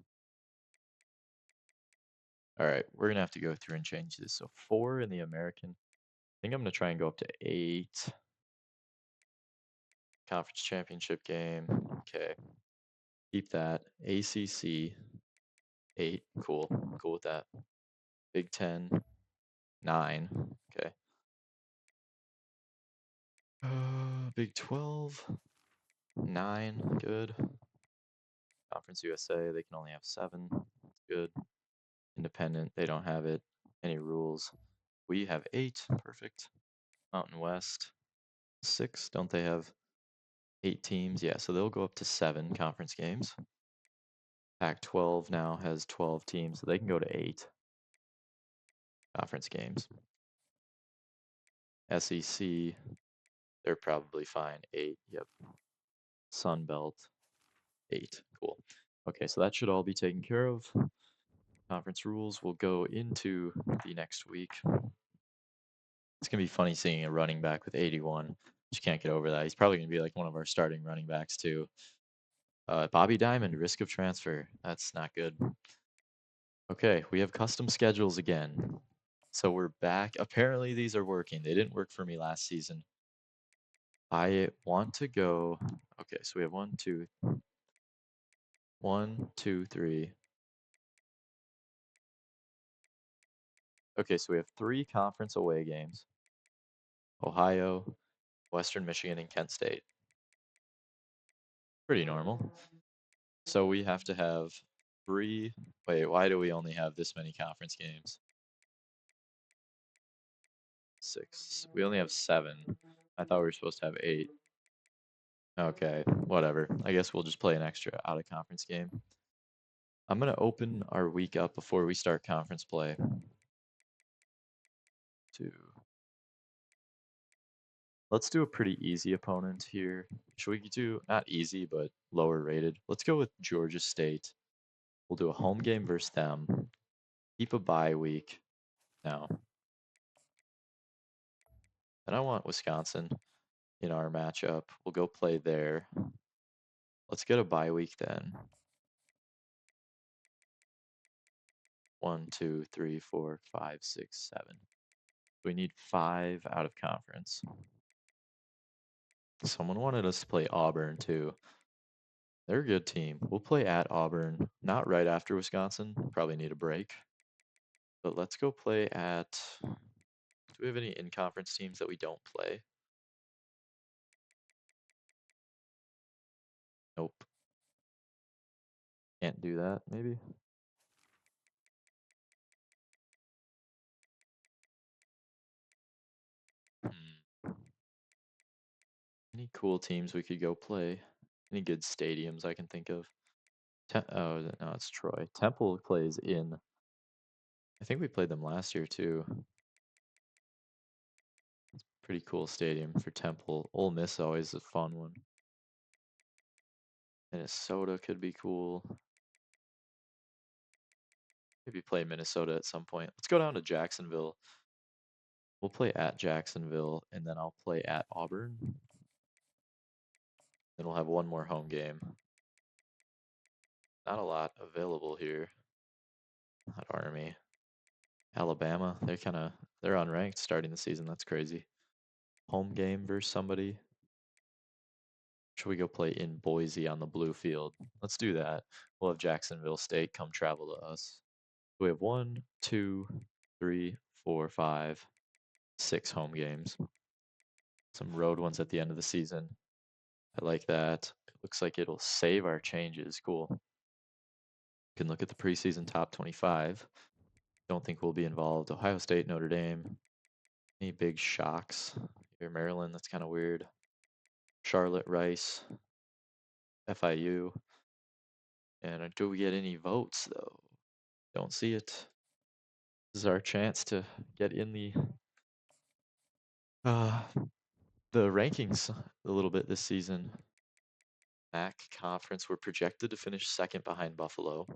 All right, we're gonna have to go through and change this. So 4 in the American. I think I'm gonna try and go up to 8. Conference championship game. Okay. Keep that. ACC 8. Cool. Cool with that. Big 10 9. Okay. Big 12 9. Good. Conference USA, they can only have 7. Good. Independent, they don't have it. Any rules? We have 8. Perfect. Mountain West 6. Don't they have 8 teams? Yeah, so they'll go up to 7 conference games. Pac 12 now has 12 teams, so they can go to 8 conference games. SEC, they're probably fine. 8. Yep. Sun Belt 8. Cool. Okay, so that should all be taken care of. Conference rules will go into the next week. It's gonna be funny seeing a running back with 81. Just can't get over that. He's probably gonna be like one of our starting running backs too. Bobby Diamond, risk of transfer. That's not good. Okay, we have custom schedules again. So we're back. Apparently these are working. They didn't work for me last season. I want to go. Okay, so we have 1, 2, 1, 2, 3. Okay, so we have 3 conference away games. Ohio, Western Michigan, and Kent State. Pretty normal. So we have to have 3. Wait, why do we only have this many conference games? 6. We only have 7. I thought we were supposed to have 8. Okay, whatever. I guess we'll just play an extra out of conference game. I'm going to open our week up before we start conference play. 2. Let's do a pretty easy opponent here. Should we do, not easy, but lower rated? Let's go with Georgia State. We'll do a home game versus them. Keep a bye week now. And I want Wisconsin in our matchup. We'll go play there. Let's get a bye week then. 1, 2, 3, 4, 5, 6, 7. We need 5 out of conference. Someone wanted us to play Auburn too. They're a good team. We'll play at Auburn, not right after Wisconsin. Probably need a break. But let's go play at. Do we have any in-conference teams that we don't play? Nope. Can't do that, maybe? Hmm. Any cool teams we could go play? Any good stadiums I can think of? Oh, no, it's Troy. Temple plays in. I think we played them last year too. Pretty cool stadium for Temple. Ole Miss always a fun one. Minnesota could be cool. Maybe play Minnesota at some point. Let's go down to Jacksonville. We'll play at Jacksonville, and then I'll play at Auburn. Then we'll have one more home game. Not a lot available here. Not Army. Alabama, they're unranked starting the season. That's crazy. Home game versus somebody. Should we go play in Boise on the blue field? Let's do that. We'll have Jacksonville State come travel to us. We have 1, 2, 3, 4, 5, 6 home games. Some road ones at the end of the season. I like that. It looks like it'll save our changes. Cool. You can look at the preseason top 25. Don't think we'll be involved. Ohio State, Notre Dame. Any big shocks? Here, Maryland, that's kind of weird. Charlotte, Rice, FIU. And do we get any votes, though? Don't see it. This is our chance to get in uh, the rankings a little bit this season. MAC conference, we're projected to finish second behind Buffalo.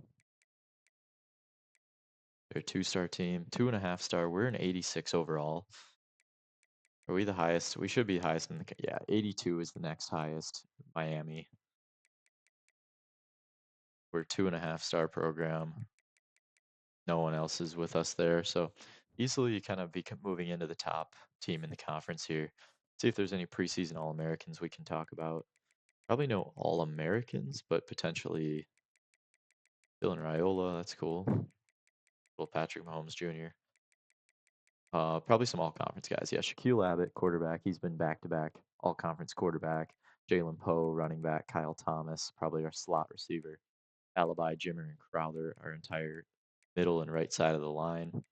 They're a 2-star team, 2.5-star. We're an 86 overall. Are we the highest? We should be highest in the, yeah, 82 is the next highest. Miami. We're a 2.5-star program. No one else is with us there. So easily kind of be moving into the top team in the conference here. See if there's any preseason All-Americans we can talk about. Probably no All-Americans, but potentially Dylan Raiola. That's cool. Little Patrick Mahomes Jr. Probably some all-conference guys. Yeah, Shaquille Abbott, quarterback. He's been back-to-back all-conference quarterback. Jalen Poe, running back. Kyle Thomas, probably our slot receiver. Alibi, Jimmer, and Crowder, our entire middle and right side of the line.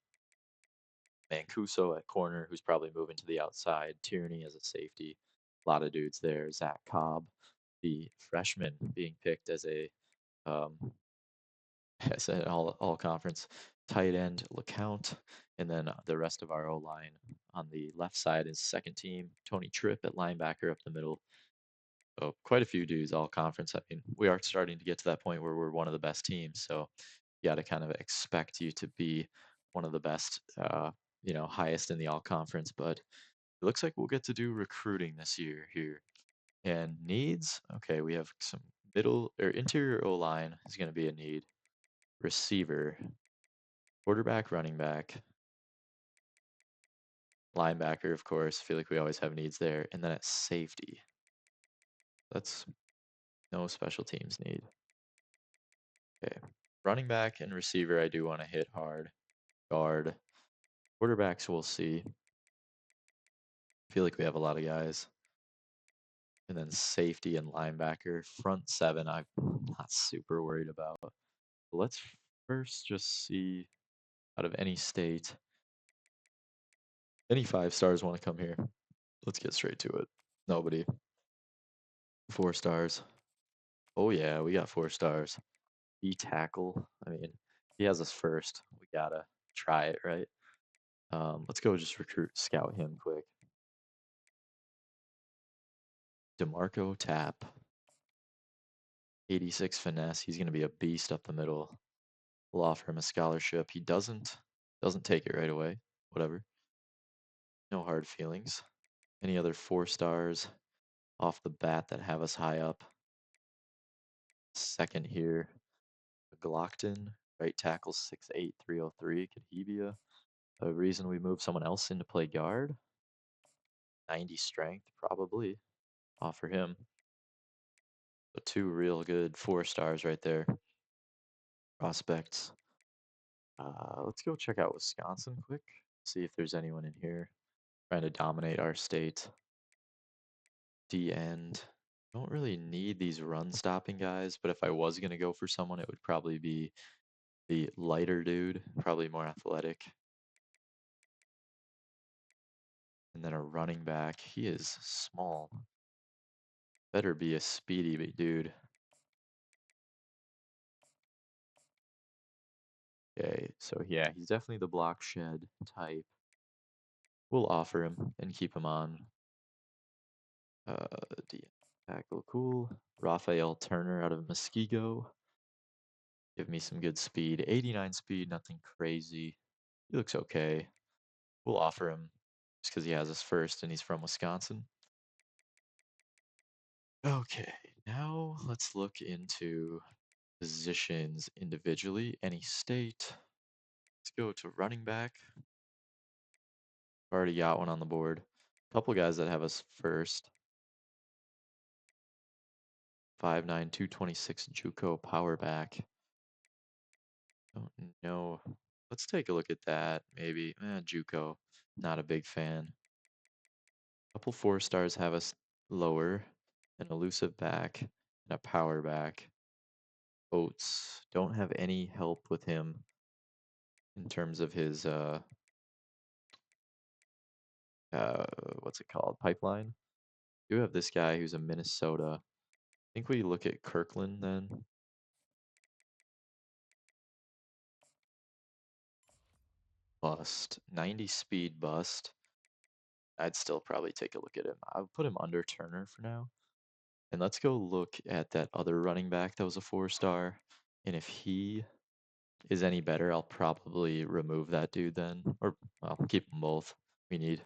Mancuso at corner, who's probably moving to the outside. Tierney as a safety. A lot of dudes there. Zach Cobb, the freshman, being picked as a um, as an all conference tight end LeCount, and then the rest of our O line on the left side is second team. Tony Tripp at linebacker up the middle. So quite a few dudes all conference. I mean, we are starting to get to that point where we're one of the best teams. So you got to kind of expect you to be one of the best, highest in the all conference. But it looks like we'll get to do recruiting this year here. And needs, okay, we have some middle or interior O line is going to be a need. Receiver, quarterback, running back, linebacker, of course. I feel like we always have needs there. And then at safety, that's no special teams need. Okay. Running back and receiver, I do want to hit hard. Guard. Quarterbacks, we'll see. I feel like we have a lot of guys. And then safety and linebacker. Front seven, I'm not super worried about. But let's first just see out of any state. Any 5 stars want to come here? Let's get straight to it. Nobody. 4 stars. Oh, yeah, we got 4 stars. E-tackle. I mean, he has us first. We gotta try it, right? Let's go just scout him quick. DeMarco Tap. 86 finesse. He's gonna be a beast up the middle. We'll offer him a scholarship. He doesn't take it right away. Whatever. No hard feelings. Any other 4 stars off the bat that have us high up? Second here. Glockton, right tackle 6'8", 303. Could he be a reason we move someone else in to play guard? 90 strength, probably. Offer him. So 2 real good 4 stars right there. Prospects. Let's go check out Wisconsin quick. See if there's anyone in here trying to dominate our state. D end. Don't really need these run stopping guys, but if I was going to go for someone, it would probably be the lighter dude, probably more athletic. And then a running back. He is small. Better be a speedy dude. Okay, so yeah, he's definitely the block shed type. We'll offer him and keep him on. Uh, D tackle, cool. Raphael Turner out of Muskego. Give me some good speed. 89 speed, nothing crazy. He looks okay. We'll offer him just because he has us first and he's from Wisconsin. Okay, now let's look into positions individually. Any state. Let's go to running back. Already got one on the board. Couple guys that have us first. 5'9", 226 JUCO power back. Don't know. Let's take a look at that. Maybe JUCO. Not a big fan. Couple 4-stars have us lower. An elusive back and a power back. Oates. Don't have any help with him in terms of his uh what's it called? Pipeline. Do have this guy who's a Minnesota. I think we look at Kirkland then. Bust. 90 speed bust. I'd still probably take a look at him. I would put him under Turner for now. And let's go look at that other running back that was a 4-star. And if he is any better, I'll probably remove that dude then. Or I'll keep them both. We need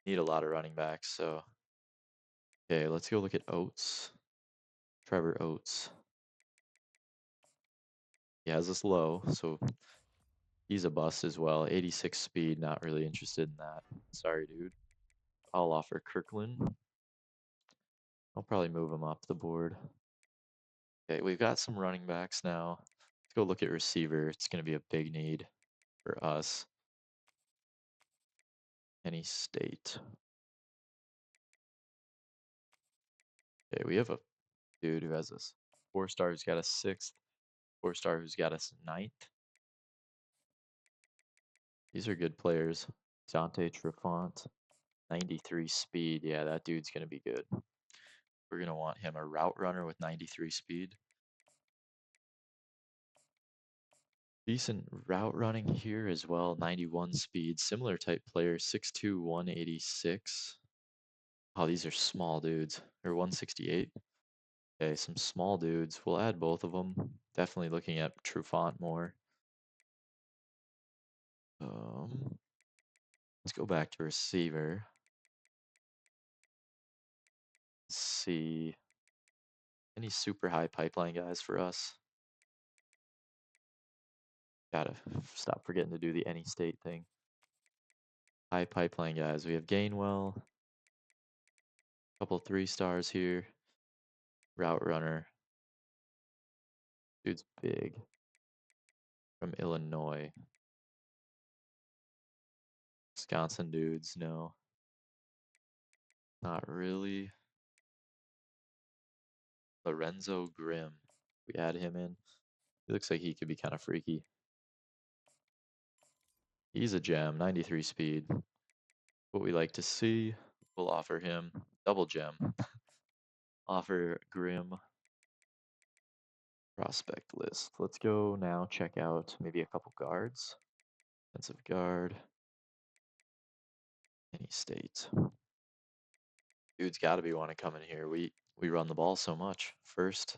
a lot of running backs. So okay, let's go look at Oates. Trevor Oates. He has us low, so he's a bust as well. 86 speed, not really interested in that. Sorry, dude. I'll offer Kirkland. I'll probably move him up the board. Okay, we've got some running backs now. Let's go look at receiver. It's going to be a big need for us. Any state. Okay, we have a dude who has us 4-star who's got a 6th, 4-star who's got us 9th. These are good players. Dante Trefont, 93 speed. Yeah, that dude's going to be good. We're going to want him a route runner with 93 speed. Decent route running here as well. 91 speed. Similar type player. 6'2", 186. Oh, these are small dudes. They're 168. Okay, some small dudes. We'll add both of them. Definitely looking at Trufant more. Let's go back to receiver. Let's see. Any super high pipeline guys for us? Gotta stop forgetting to do the any state thing. High pipeline guys. We have Gainwell. Couple 3-stars here. Route runner. Dude's big. From Illinois. Wisconsin dudes, no. Not really. Lorenzo Grimm. We add him in. He looks like he could be kind of freaky. He's a gem, 93 speed. What we like to see. We'll offer him double gem. Offer Grimm prospect list. Let's go now check out maybe a couple guards. Defensive guard. Any state. Dude's got to be want to come in here. We run the ball so much. First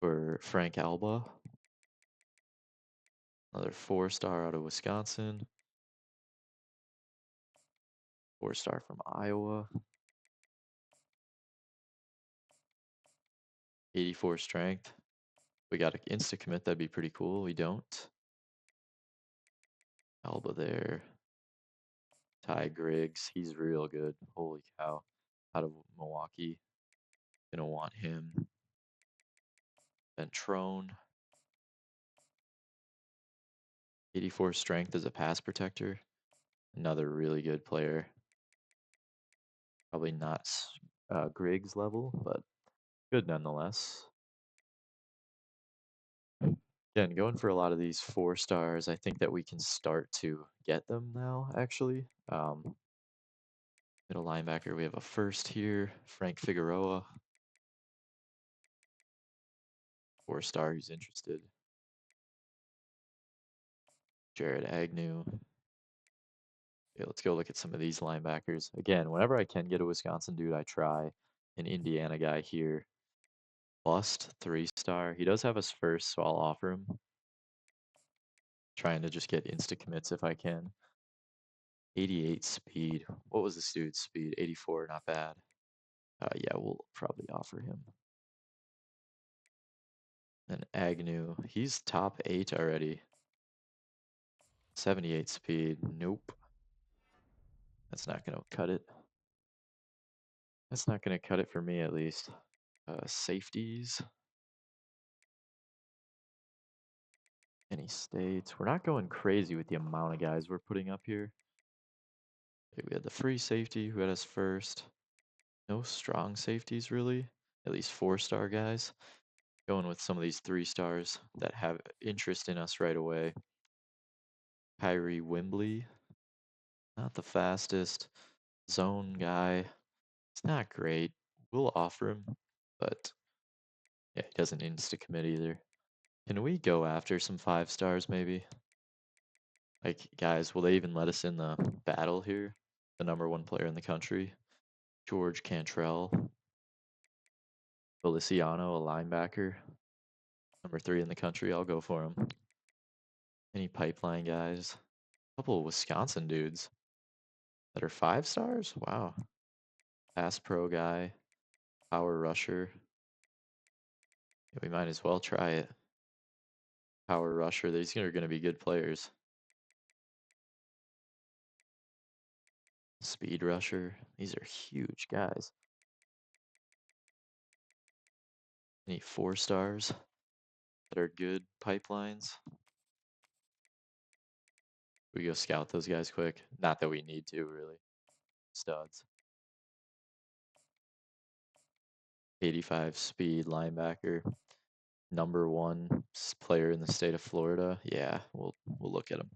for Frank Alba. Another 4-star out of Wisconsin. 4-star from Iowa. 84 strength. We got an insta commit. That'd be pretty cool. We don't. Alba there. Ty Griggs. He's real good. Holy cow. Out of Milwaukee. Gonna want him. Ventrone. 84 strength as a pass protector. Another really good player. Probably not Griggs level, but good nonetheless. Again, going for a lot of these 4-stars, I think that we can start to get them now, actually. Middle linebacker, we have a first here, Frank Figueroa. 4-star who's interested. Jared Agnew. Okay, let's go look at some of these linebackers. Again, whenever I can get a Wisconsin dude, I try. An Indiana guy here. Bust, 3-star. He does have us first, so I'll offer him. Trying to just get insta commits if I can. 88 speed. What was this dude's speed? 84, not bad. Yeah, we'll probably offer him. And Agnew, he's top 8 already. 78 speed. Nope. That's not going to cut it. That's not going to cut it for me, at least. Safeties. Any states. We're not going crazy with the amount of guys we're putting up here. Okay, we had the free safety who had us first. No strong safeties, really. At least 4-star guys. Going with some of these 3-stars that have interest in us right away. Kyrie Wimbley. Not the fastest. Zone guy. It's not great. We'll offer him, but yeah, he doesn't insta commit either. Can we go after some 5-stars maybe? Like, guys, will they even let us in the battle here? The #1 player in the country. George Cantrell. Feliciano, a linebacker. #3 in the country. I'll go for him. Any pipeline guys? A couple of Wisconsin dudes that are 5-stars? Wow. Pass pro guy. Power rusher. Yeah, we might as well try it. Power rusher. These are going to be good players. Speed rusher. These are huge guys. Any 4-stars that are good pipelines? We go scout those guys quick. Not that we need to, really. Studs. 85 speed linebacker. #1 player in the state of Florida. Yeah, we'll look at him.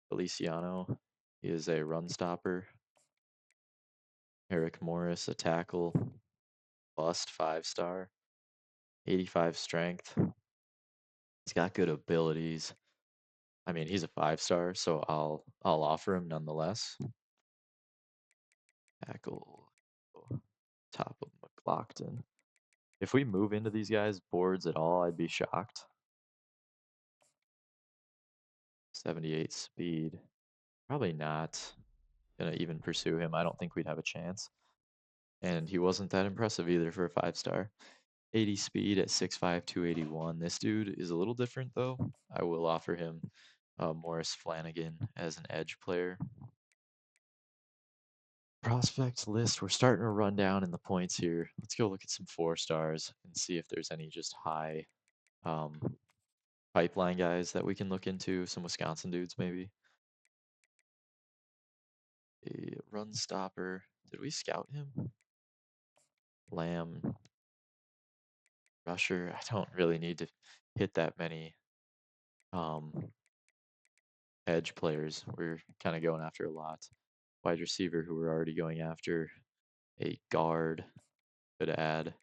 Feliciano. He is a run stopper. Eric Morris, a tackle. Bust, 5-star. 85 strength. He's got good abilities. I mean, he's a 5-star, so I'll offer him nonetheless. Tackle. Top of McLaughlin. If we move into these guys' boards at all, I'd be shocked. 78 speed. Probably not gonna even pursue him. I don't think we'd have a chance. And he wasn't that impressive either for a 5-star. 80 speed at 6'5", 281. This dude is a little different though. I will offer him Morris Flanagan as an edge player. Prospects list. We're starting to run down in the points here. Let's go look at some 4-stars and see if there's any just high um, pipeline guys that we can look into. Some Wisconsin dudes maybe. A run stopper. Did we scout him? Lamb. Rusher. I don't really need to hit that many edge players. We're kind of going after a lot. Wide receiver who we're already going after. A guard. Could add.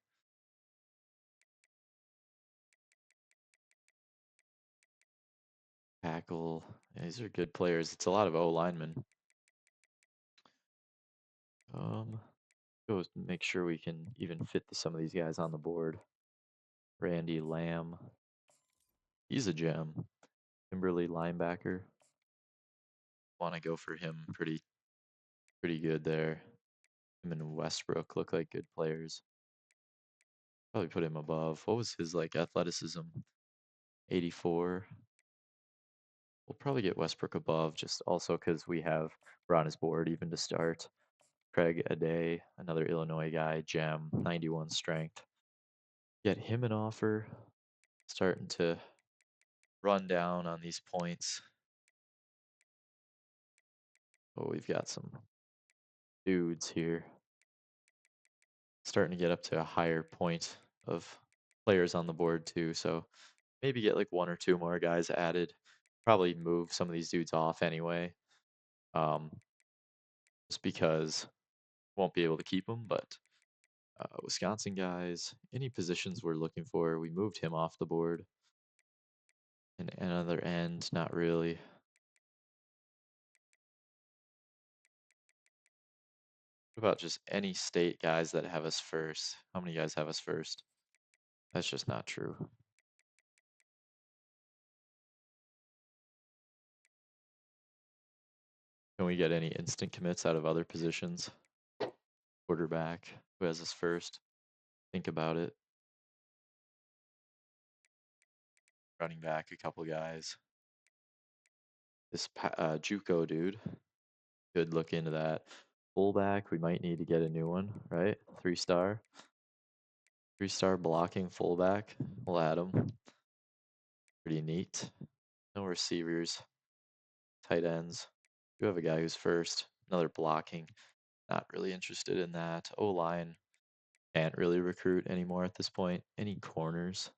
Tackle. These are good players. It's a lot of O linemen. Go make sure we can even fit some of these guys on the board. Randy Lamb. He's a gem. Kimberly linebacker. Want to go for him pretty good there. Him and Westbrook look like good players. Probably put him above. What was his like athleticism? 84. We'll probably get Westbrook above just also because we're on his board even to start. Craig Ade, another Illinois guy, gem, 91 strength. Get him an offer. Starting to run down on these points. Oh, we've got some dudes here. Starting to get up to a higher point of players on the board too. So maybe get like 1 or 2 more guys added. Probably move some of these dudes off anyway. Just because won't be able to keep them, but Wisconsin guys, any positions we're looking for, we moved him off the board. And another end, not really. What about just any state guys that have us first? How many guys have us first? That's just not true. Can we get any instant commits out of other positions? Quarterback, who has us first? Think about it. Running back, a couple guys. This JUCO dude, could look into that. Fullback, we might need to get a new one, right? 3-star. 3-star blocking fullback. We'll add him. Pretty neat. No receivers. Tight ends. You have a guy who's first. Another blocking. Not really interested in that. O-line. Can't really recruit anymore at this point. Any corners?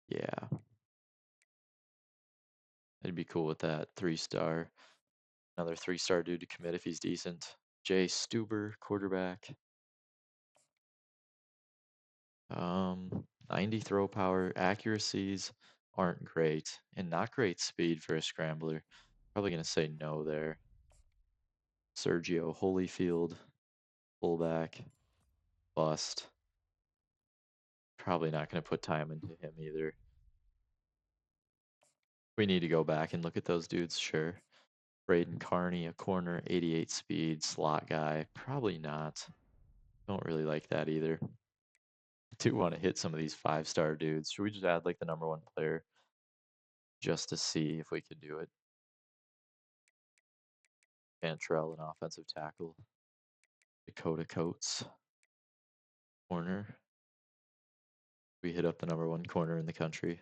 Yeah. I'd be cool with that. 3-star. Another 3-star dude to commit if he's decent. Jay Stuber, quarterback. 90 throw power. Accuracies aren't great. And not great speed for a scrambler. Probably going to say no there. Sergio Holyfield, fullback. Bust. Probably not going to put time into him either. We need to go back and look at those dudes, sure. Braden Carney, a corner, 88 speed, slot guy. Probably not. Don't really like that either. Do want to hit some of these 5-star dudes. Should we just add like the #1 player just to see if we could do it? Cantrell, an offensive tackle. Dakota Coates, corner. We hit up the #1 corner in the country.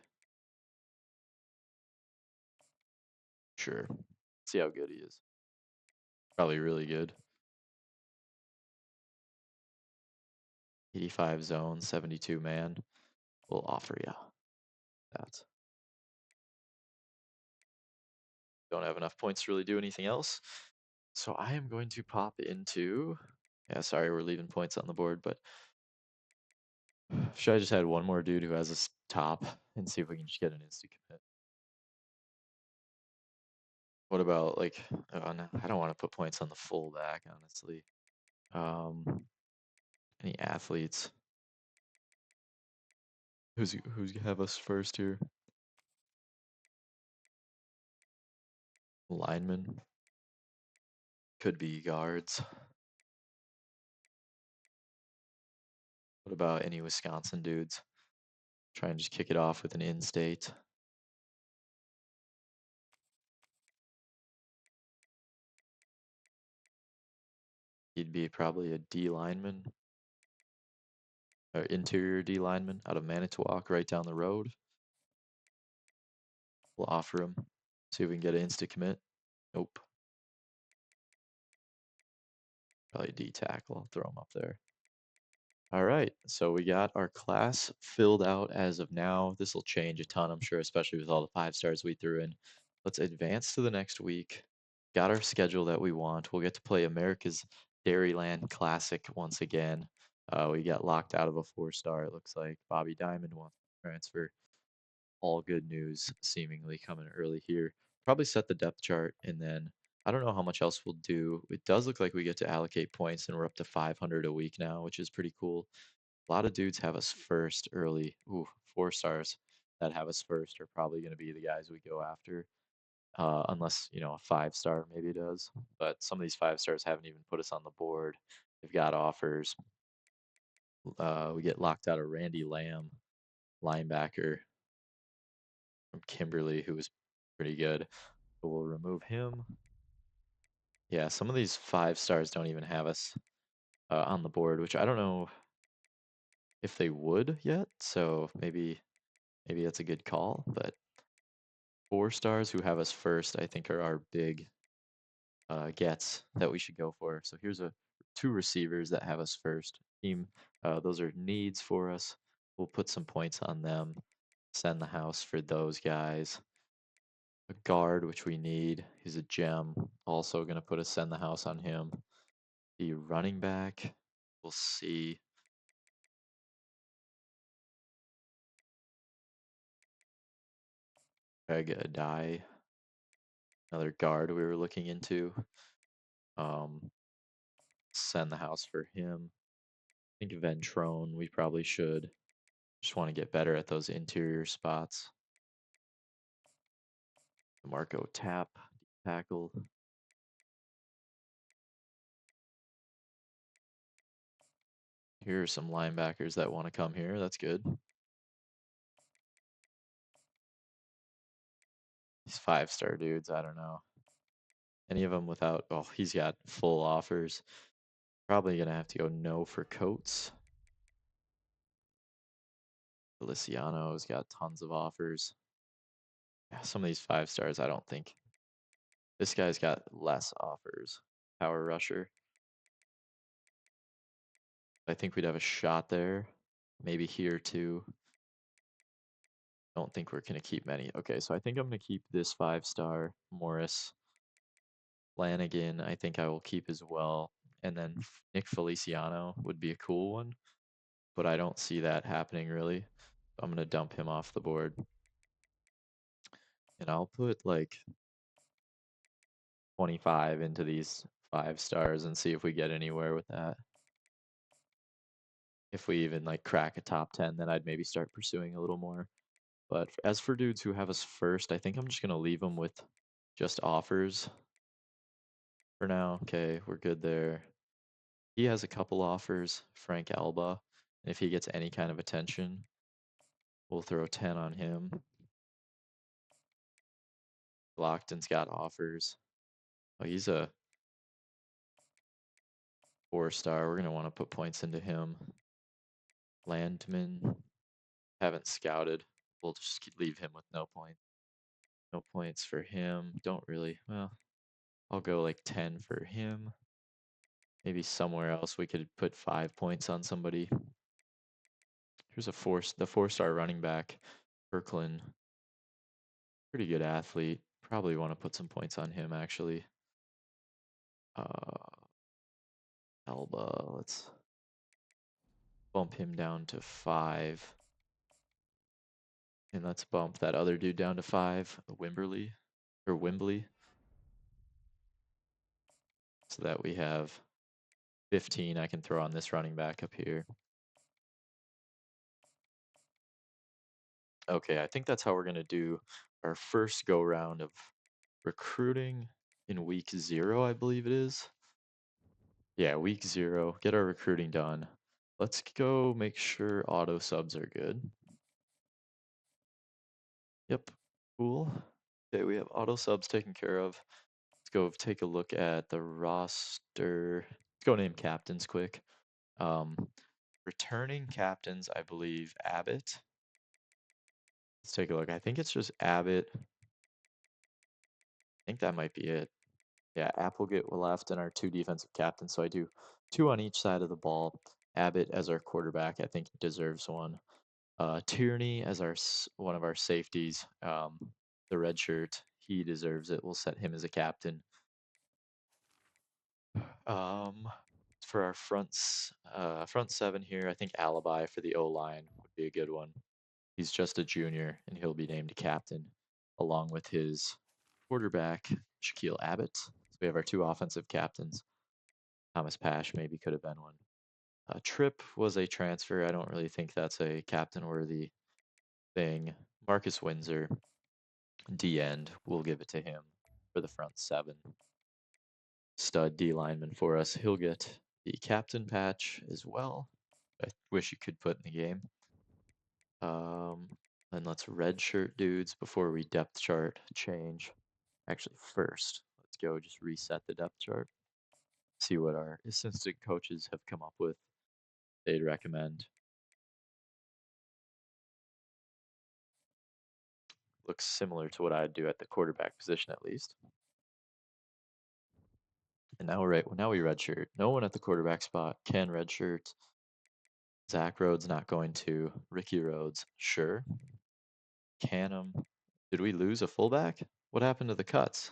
Sure. See how good he is. Probably really good. 85 zone, 72 man. We'll offer you that. Don't have enough points to really do anything else. So I am going to pop into, yeah, sorry, we're leaving points on the board, but should I just add one more dude who has a top and see if we can just get an instant commit? What about like, oh no, I don't want to put points on the fullback, honestly. Any athletes? Who's have us first here? Linemen. Could be guards. What about any Wisconsin dudes? Try and just kick it off with an in-state. He'd be probably a D lineman or interior D lineman out of Manitowoc, right down the road. We'll offer him. See if we can get an instant commit. Nope. Probably D tackle. I'll throw him up there. All right, so we got our class filled out as of now. This will change a ton, I'm sure, especially with all the 5-stars we threw in. Let's advance to the next week. Got our schedule that we want. We'll get to play America's Dairyland Classic once again. We got locked out of a 4-star, it looks like. Bobby Diamond wants to transfer. All good news, seemingly coming early here. Probably set the depth chart, and then I don't know how much else we'll do. It does look like we get to allocate points, and we're up to 500 a week now, which is pretty cool. A lot of dudes have us first early. Ooh, 4-stars that have us first are probably going to be the guys we go after. Unless, you know, a 5-star maybe does. But some of these 5-stars haven't even put us on the board. They've got offers. We get locked out of Randy Lamb, linebacker from Kimberly, who was pretty good. So we'll remove him. Yeah, some of these 5-stars don't even have us on the board, which I don't know if they would yet. So maybe that's a good call. But 4-stars who have us first, I think, are our big gets that we should go for. So here's 2 receivers that have us first. Team, those are needs for us. We'll put some points on them. Send the house for those guys. A guard, which we need. He's a gem. Also going to put a send the house on him. The running back, we'll see. Greg die. Another guard we were looking into. Um, send the house for him. I think Ventrone, we probably should. Just want to get better at those interior spots. Marco tap, tackle. Here are some linebackers that want to come here. That's good. These 5-star dudes, I don't know. Any of them without, oh, he's got full offers. Probably going to have to go no for Coates. Feliciano's got tons of offers. Yeah, some of these 5-stars, I don't think. This guy's got less offers. Power rusher. I think we'd have a shot there. Maybe here too. Don't think we're going to keep many. Okay, so I think I'm going to keep this 5-star Morris. Flanagan, I think I will keep as well. And then Nick Feliciano would be a cool one, but I don't see that happening really. I'm going to dump him off the board. And I'll put like 25 into these 5-stars and see if we get anywhere with that. If we even like crack a top 10, then I'd maybe start pursuing a little more. But as for dudes who have us first, I think I'm just going to leave them with just offers for now. Okay, we're good there. He has a couple offers, Frank Alba. And if he gets any kind of attention, we'll throw 10 on him. Lockton's got offers. Oh, he's a 4-star. We're going to want to put points into him. Landman, haven't scouted. We'll just leave him with no points. No points for him. Don't really, well, I'll go like 10 for him. Maybe somewhere else we could put 5 points on somebody. Here's the 4-star running back, Kirkland. Pretty good athlete. Probably want to put some points on him actually. Alba, let's bump him down to 5. And let's bump that other dude down to 5, Wimberly, or Wimbley. So that we have 15 I can throw on this running back up here. Okay, I think that's how we're going to do our first go round of recruiting in week 0, I believe it is. Yeah, week 0, get our recruiting done. Let's go make sure auto subs are good. Yep, cool. Okay, we have auto subs taken care of. Let's go take a look at the roster. Let's go name captains quick. Returning captains, I believe Abbott. Let's take a look. I think it's just Abbott. I think that might be it. Yeah, Applegate left and our 2 defensive captains. So I do 2 on each side of the ball. Abbott as our quarterback, I think he deserves one. Tierney as our one of our safeties. The red shirt, he deserves it. We'll set him as a captain. For our front 7 here, I think Alibi for the O-line would be a good one. He's just a junior, and he'll be named captain, along with his quarterback, Shaquille Abbott. So we have our 2 offensive captains. Thomas Pash maybe could have been one. Tripp was a transfer. I don't really think that's a captain-worthy thing. Marcus Windsor, D-end, we'll give it to him for the front 7. Stud D lineman for us. He'll get the captain patch as well. I wish you could put in the game. And let's redshirt dudes before we depth chart change. Actually, first, let's go just reset the depth chart. See what our assistant coaches have come up with. They'd recommend. Looks similar to what I'd do at the quarterback position at least. And now we redshirt. No one at the quarterback spot can redshirt. Zach Rhodes not going to. Ricky Rhodes, sure. Canham. Did we lose a fullback? What happened to the cuts?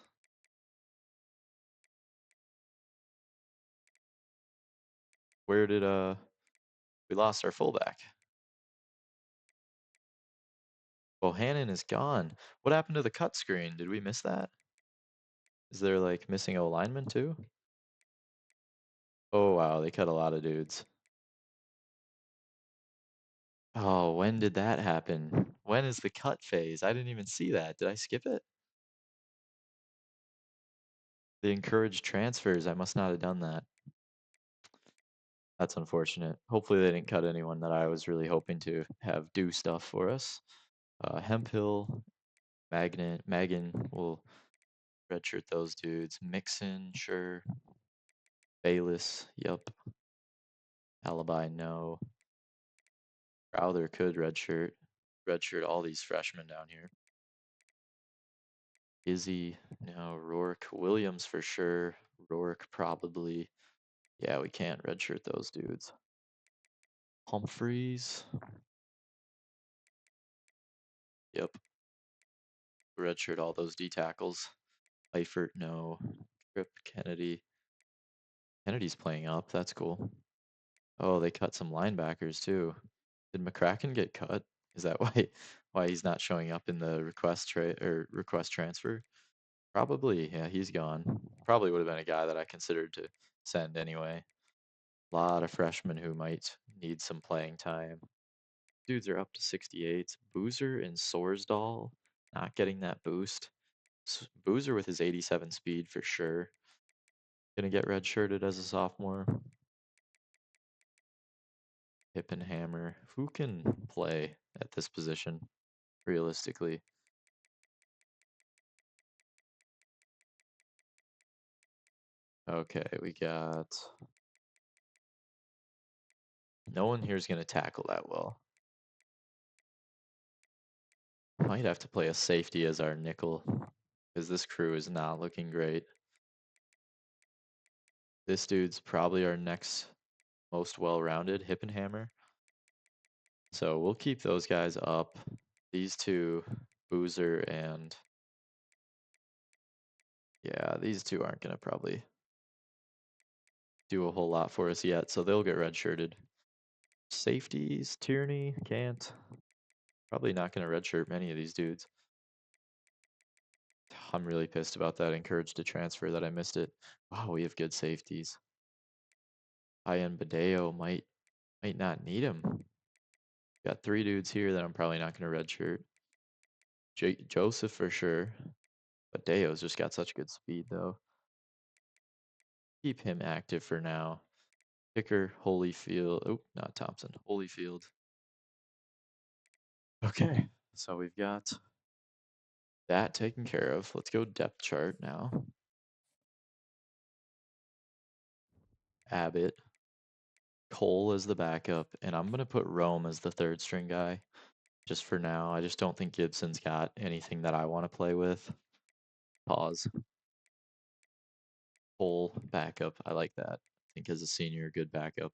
Where did we lost our fullback? Bohannon is gone. What happened to the cut screen? Did we miss that? Is there like missing a lineman too? Oh wow, they cut a lot of dudes. Oh, when did that happen? When is the cut phase? I didn't even see that. Did I skip it? They encouraged transfers. I must not have done that. That's unfortunate. Hopefully they didn't cut anyone that I was really hoping to have do stuff for us. Hemphill, Magan will redshirt those dudes. Mixon, sure. Bayless, yep. Alibi, no. Crowther could redshirt. Redshirt all these freshmen down here. Izzy, no. Rourke, Williams for sure. Rourke probably. Yeah, we can't redshirt those dudes. Humphreys, yep. Redshirt all those D tackles. Eifert, no. Tripp, Kennedy. Kennedy's playing up. That's cool. Oh, they cut some linebackers too. Did McCracken get cut? Is that why he's not showing up in the request transfer? Probably, yeah, he's gone. Probably would have been a guy that I considered to send anyway. A lot of freshmen who might need some playing time. Dudes are up to 68. Boozer and Sorsdal not getting that boost. Boozer with his 87 speed for sure. Gonna get redshirted as a sophomore. Hippenhammer. Who can play at this position realistically? Okay, we got. No one here is gonna tackle that well. Might have to play a safety as our nickel because this crew is not looking great. This dude's probably our next most well-rounded, Hippenhammer. So we'll keep those guys up. These two, Boozer and yeah, these two aren't gonna probably do a whole lot for us yet, so they'll get redshirted. Safeties, Tierney, can't. Probably not gonna redshirt many of these dudes. I'm really pissed about that. Encouraged to transfer that I missed it. Wow, we have good safeties. Ian Badeo might not need him. Got three dudes here that I'm probably not gonna redshirt. Joseph for sure. But Deo's just got such good speed though. Keep him active for now. Kicker, Holyfield. Oh, not Thompson. Holyfield. Okay, so we've got that taken care of. Let's go depth chart now. Abbott, Cole as the backup, and I'm gonna put Rome as the third string guy just for now. I just don't think Gibson's got anything that I want to play with. Pause. Cole backup. I like that. I think as a senior, good backup.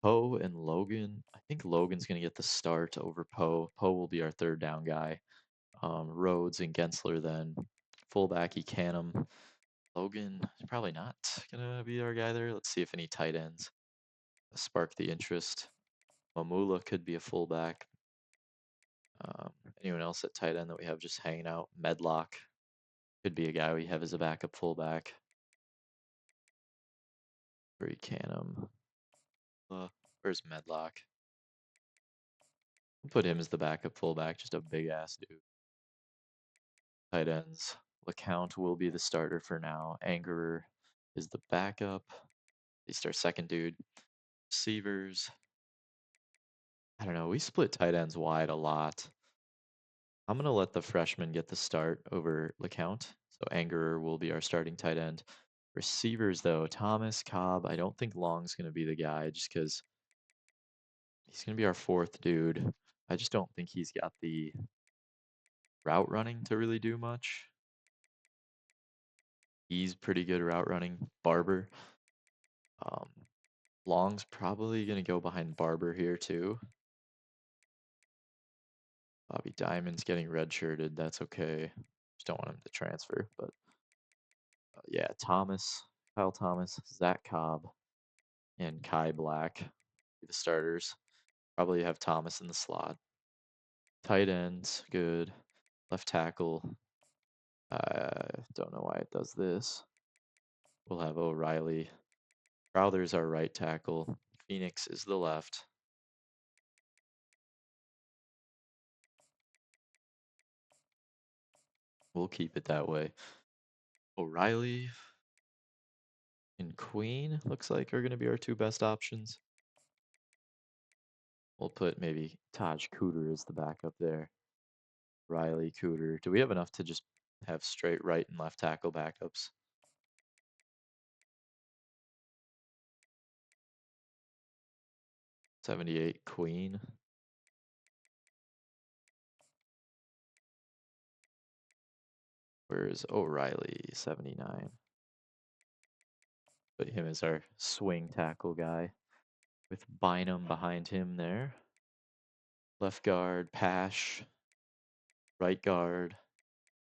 Poe and Logan. I think Logan's gonna get the start over Poe. Poe will be our third down guy. Rhodes and Gensler then. Fullback, Ecanum. Logan is probably not gonna be our guy there. Let's see if any tight ends spark the interest. Mamula could be a fullback. Anyone else at tight end that we have just hanging out? Medlock could be a guy we have as a backup fullback. Or Ecanum. Where's Medlock? We'll put him as the backup fullback, just a big ass dude. Tight ends. LeCount will be the starter for now. Angerer is the backup. He's our second dude. Receivers. I don't know. We split tight ends wide a lot. I'm gonna let the freshman get the start over LeCount. So Angerer will be our starting tight end. Receivers though, Thomas, Cobb. I don't think Long's gonna be the guy just because he's gonna be our fourth dude. I just don't think he's got the route running to really do much. He's pretty good route running. Barber. Um, Long's probably gonna go behind Barber here too. Bobby Diamond's getting redshirted. That's okay. Just don't want him to transfer. But yeah, Kyle Thomas, Zach Cobb, and Kai Black be the starters. Probably have Thomas in the slot. Tight ends, good. Left tackle. I don't know why it does this. We'll have O'Reilly. Crowther's our right tackle. Phoenix is the left. We'll keep it that way. O'Reilly and Queen looks like are going to be our two best options. We'll put maybe Taj Cooter as the backup there. Riley Cooter. Do we have enough to just have straight right and left tackle backups? 78 Queen. Where's O'Reilly? 79. Put him as our swing tackle guy with Bynum behind him there. Left guard, Pash. Right guard,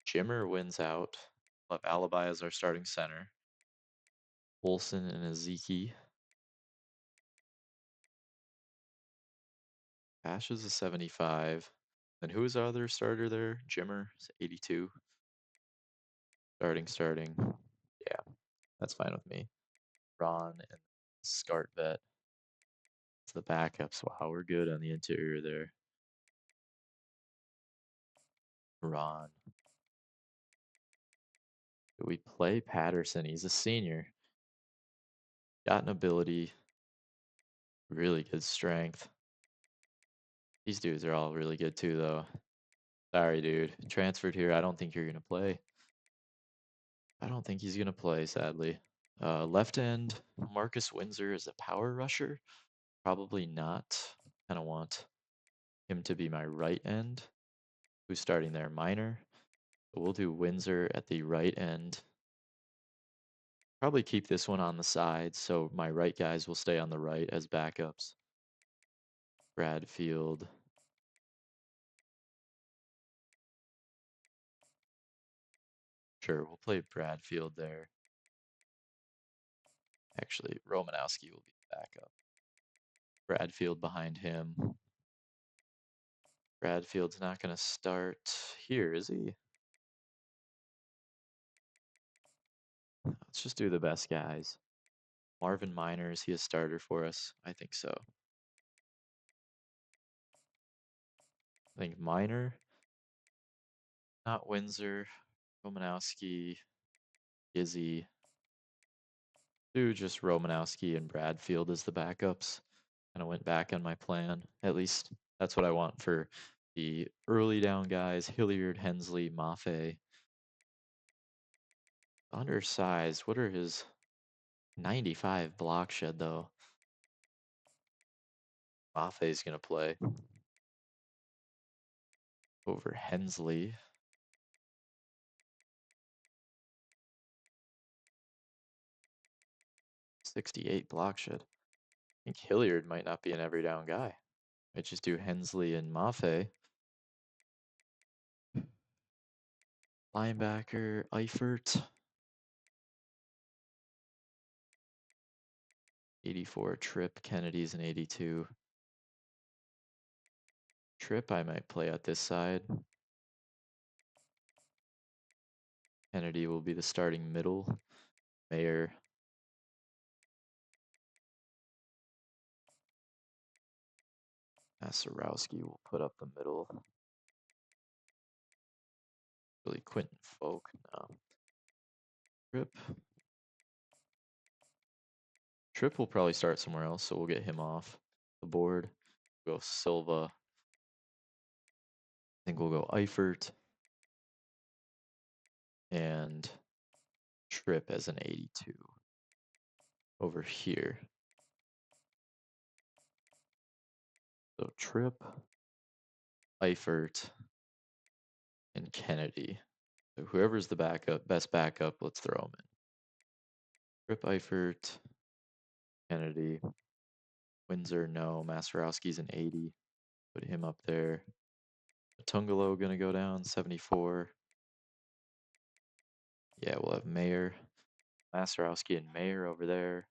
Jimmer wins out. We'll have Alibi as our starting center. Olsen and Ezeki. Pash is a 75. And who is our other starter there? Jimmer is 82. Starting. Yeah, that's fine with me. Ron and Scartvet. It's the backups. Wow, we're good on the interior there. Ron. Do we play Patterson? He's a senior. Got an ability. Really good strength. These dudes are all really good too, though. Sorry, dude. Transferred here. I don't think you're going to play. I don't think he's going to play, sadly. Left end, Marcus Windsor is a power rusher. Probably not. Kind of want him to be my right end. Who's starting there? Minor. But we'll do Windsor at the right end. Probably keep this one on the side, so my right guys will stay on the right as backups. Bradfield. Sure, we'll play Bradfield there. Actually, Romanowski will be backup. Bradfield behind him. Bradfield's not going to start here, is he? Let's just do the best guys. Marvin Miner, is he a starter for us? I think so. I think Miner, not Windsor, Romanowski, Izzy. Do just Romanowski and Bradfield as the backups. Kind of went back on my plan. At least that's what I want for the early down guys. Hilliard, Hensley, Maffei. Undersized. What are his 95 block shed though? Maffei's gonna play over Hensley. 68 block shed. I think Hilliard might not be an every down guy. Might just do Hensley and Maffei. Linebacker, Eifert. 84, Tripp. Kennedy's an 82. Tripp I might play at this side. Kennedy will be the starting middle. Mayer. Nasarowski will put up the middle. Really Quentin Folk. No. Tripp. Tripp will probably start somewhere else, so we'll get him off the board. Go Silva. I think we'll go Eifert. And Tripp as an 82 over here. So Tripp, Eifert, and Kennedy. So whoever's the backup, best backup, let's throw him in. Tripp, Eifert, Kennedy, Windsor, no. Maserowski's an 80. Put him up there. Tungalo gonna go down, 74. Yeah, we'll have Mayer, Maserowski, and Mayer over there.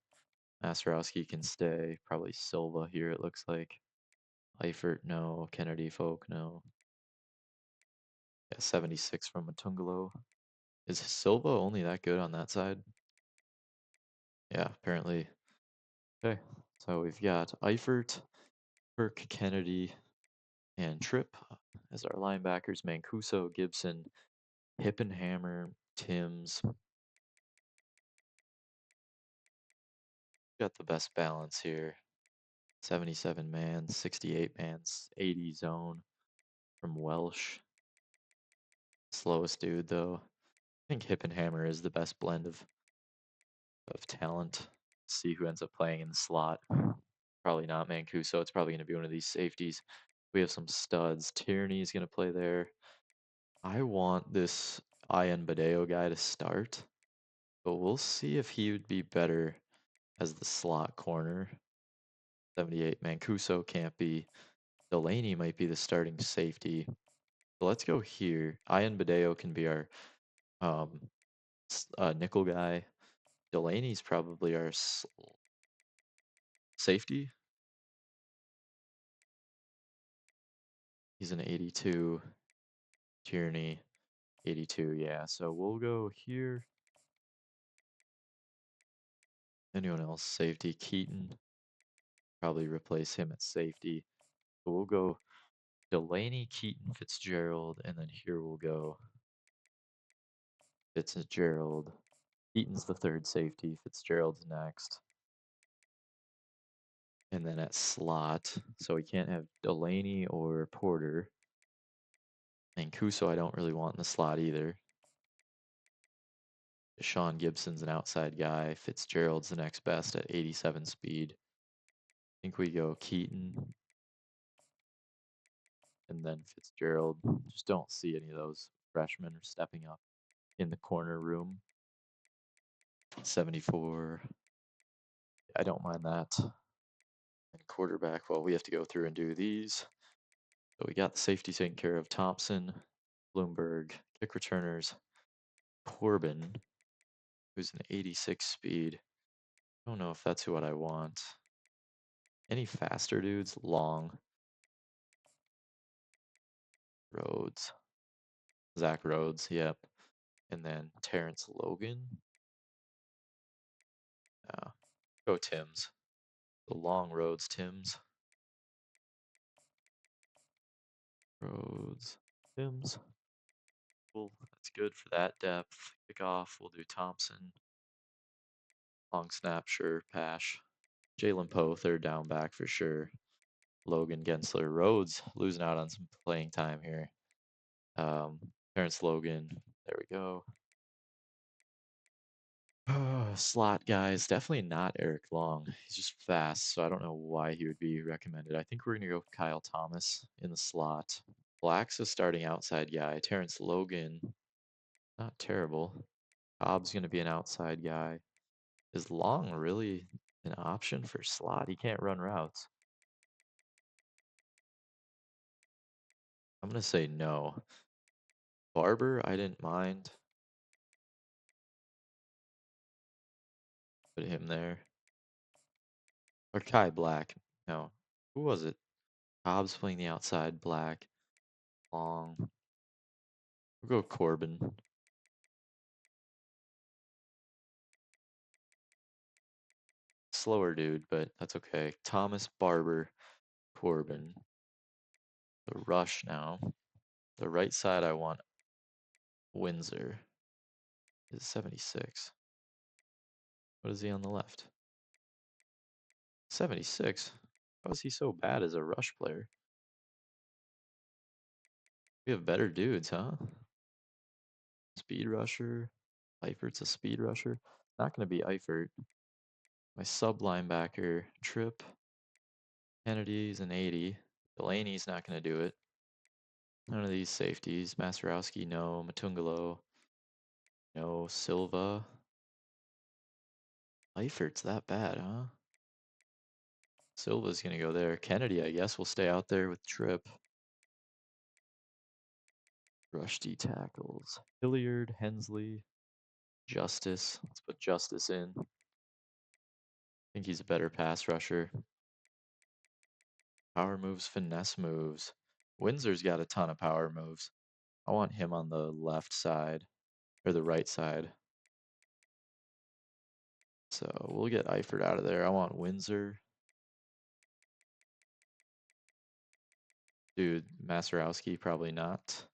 Maserowski can stay. Probably Silva here, it looks like. Eifert, no. Kennedy, Folk, no. Yeah, 76 from Matungalo. Is Silva only that good on that side? Yeah, apparently Okay, so we've got Eifert, Kirk, Kennedy, and Tripp as our linebackers. Mancuso, Gibson, Hippenhammer, Timms. Got the best balance here. 77 man, 68 man, 80 zone from Welsh. Slowest dude though. I think Hippenhammer is the best blend of talent. See who ends up playing in the slot. Probably not Mancuso. It's probably going to be one of these safeties. We have some studs. Tierney's going to play there. I want this Ian Badeo guy to start, but we'll see if he would be better as the slot corner. 78 Mancuso can't be. Delaney might be the starting safety. So let's go here. Ian Badeo can be our um, nickel guy. Delaney's probably our safety. He's an 82. Tierney, 82. Yeah, so we'll go here. Anyone else? Safety. Keaton. Probably replace him at safety. So we'll go Delaney, Keaton, Fitzgerald, and then here we'll go Fitzgerald. Keaton's the third safety. Fitzgerald's next. And then at slot, so we can't have Delaney or Porter. And Kuso I don't really want in the slot either. Sean Gibson's an outside guy. Fitzgerald's the next best at 87 speed. I think we go Keaton and then Fitzgerald. Just don't see any of those freshmen are stepping up in the corner room. 74. I don't mind that. And quarterback, well, we have to go through and do these. So we got the safety taken care of. Thompson, Bloomberg, kick returners, Corbin, who's an 86 speed. I don't know if that's what I want. Any faster dudes? Long. Rhodes. Zach Rhodes, yep. And then Terrence Logan. Go Timms. The long Rhodes Timms. Rhodes Timms. Cool. That's good for that depth. Kickoff, we'll do Thompson. Long snap, sure. Pash. Jalen Poe, third down back for sure. Logan Gensler. Rhodes losing out on some playing time here. Terrence Logan. There we go. Slot guys, definitely not Eric Long. He's just fast, so I don't know why he would be recommended. I think we're gonna go Kyle Thomas in the slot. Black's a starting outside guy. Terrence Logan, not terrible. Cobb's gonna be an outside guy. Is Long really an option for slot? He can't run routes. I'm gonna say no. Barber, I didn't mind. Put him there. Or Kai Black. No. Who was it? Cobb's playing the outside. Black. Long. We'll go Corbin. Slower dude, but that's okay. Thomas, Barber, Corbin. The rush now. The right side I want Windsor. Is 76. What is he on the left? 76. How is he so bad as a rush player? We have better dudes, huh? Speed rusher. Eifert's a speed rusher. Not going to be Eifert. My sub linebacker, Tripp. Kennedy's an 80. Delaney's not going to do it. None of these safeties. Masterowski, no. Matungalo, no. Silva. Eifert's that bad, huh? Silva's going to go there. Kennedy, I guess, will stay out there with Tripp. Rusty tackles. Hilliard, Hensley, Justice. Let's put Justice in. I think he's a better pass rusher. Power moves, finesse moves. Windsor's got a ton of power moves. I want him on the left side or the right side. So we'll get Eifert out of there. I want Windsor. Dude, Maserowski, probably not.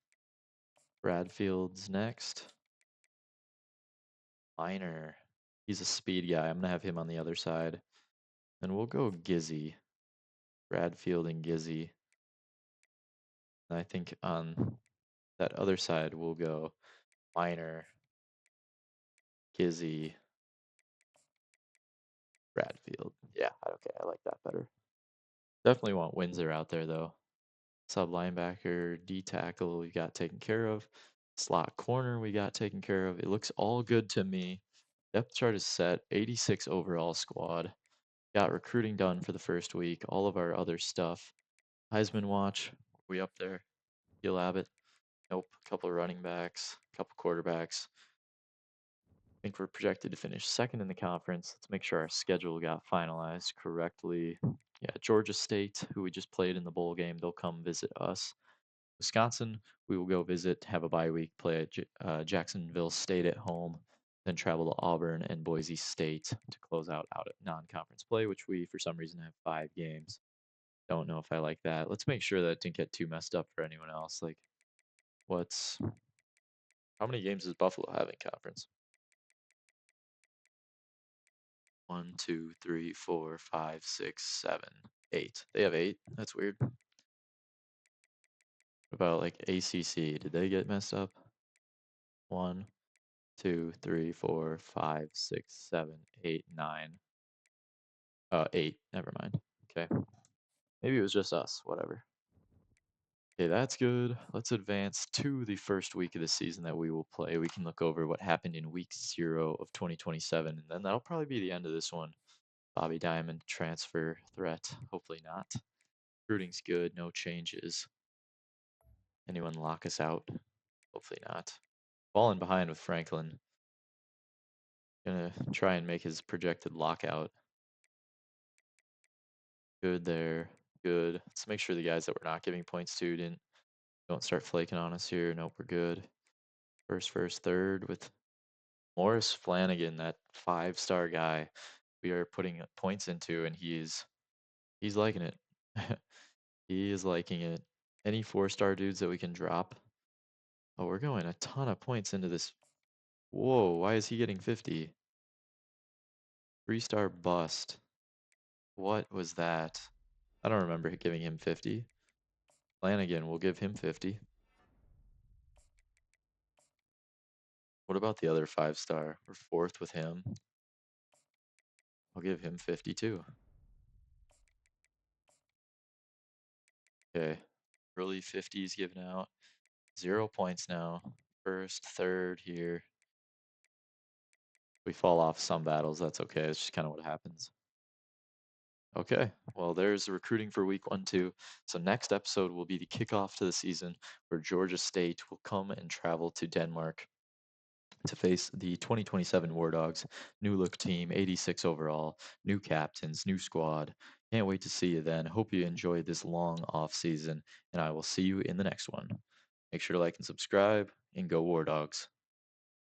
Bradfield's next. Minor. He's a speed guy. I'm going to have him on the other side. And we'll go Gizzy. Bradfield and Gizzy. And I think on that other side, we'll go Minor, Gizzy, Bradfield. Yeah, okay, I like that better. Definitely want Windsor out there, though. Sub linebacker, D tackle, we got taken care of. Slot corner, we got taken care of. It looks all good to me. Depth chart is set. 86 overall squad. Got recruiting done for the first week. All of our other stuff. Heisman watch, we up there. Gil Abbott, nope. Couple of running backs, couple quarterbacks. I think we're projected to finish second in the conference. Let's make sure our schedule got finalized correctly. Yeah, Georgia State, who we just played in the bowl game, they'll come visit us. Wisconsin, we will go visit, have a bye week, play at Jacksonville State at home, then travel to Auburn and Boise State to close out at non-conference play, which we, for some reason, have 5 games. Don't know if I like that. Let's make sure that it didn't get too messed up for anyone else. Like, what's how many games does Buffalo have in conference? 1, 2, 3, 4, 5, 6, 7, 8. They have 8. That's weird. What about like ACC? Did they get messed up? 1, 2, 3, 4, 5, 6, 7, 8, 9. 8. Never mind. Okay. Maybe it was just us. Whatever. Okay, that's good. Let's advance to the first week of the season that we will play. We can look over what happened in week 0 of 2027, and then that'll probably be the end of this one. Bobby Diamond transfer threat. Hopefully not. Recruiting's good. No changes. Anyone lock us out? Hopefully not. Falling behind with Franklin. Gonna try and make his projected lockout. Good there. Good. Let's make sure the guys that we're not giving points to don't start flaking on us here. Nope, we're good. First, third with Morris Flanagan, that 5-star guy we are putting points into, and he's liking it. He is liking it. Any 4-star dudes that we can drop? Oh, we're going a ton of points into this. Whoa, why is he getting 50? 3-star bust. What was that? I don't remember giving him 50. Flanagan, we'll give him 50. What about the other 5-star? We're 4th with him. I'll give him 50 too. Okay. Early 50s given out. 0 points now. First, third here. We fall off some battles. That's okay. It's just kind of what happens. Okay, well, there's the recruiting for week 1, 2. So next episode will be the kickoff to the season where Georgia State will come and travel to Denmark to face the 2027 War Dogs. New look team, 86 overall, new captains, new squad. Can't wait to see you then. Hope you enjoyed this long off season, and I will see you in the next one. Make sure to like and subscribe, and go War Dogs.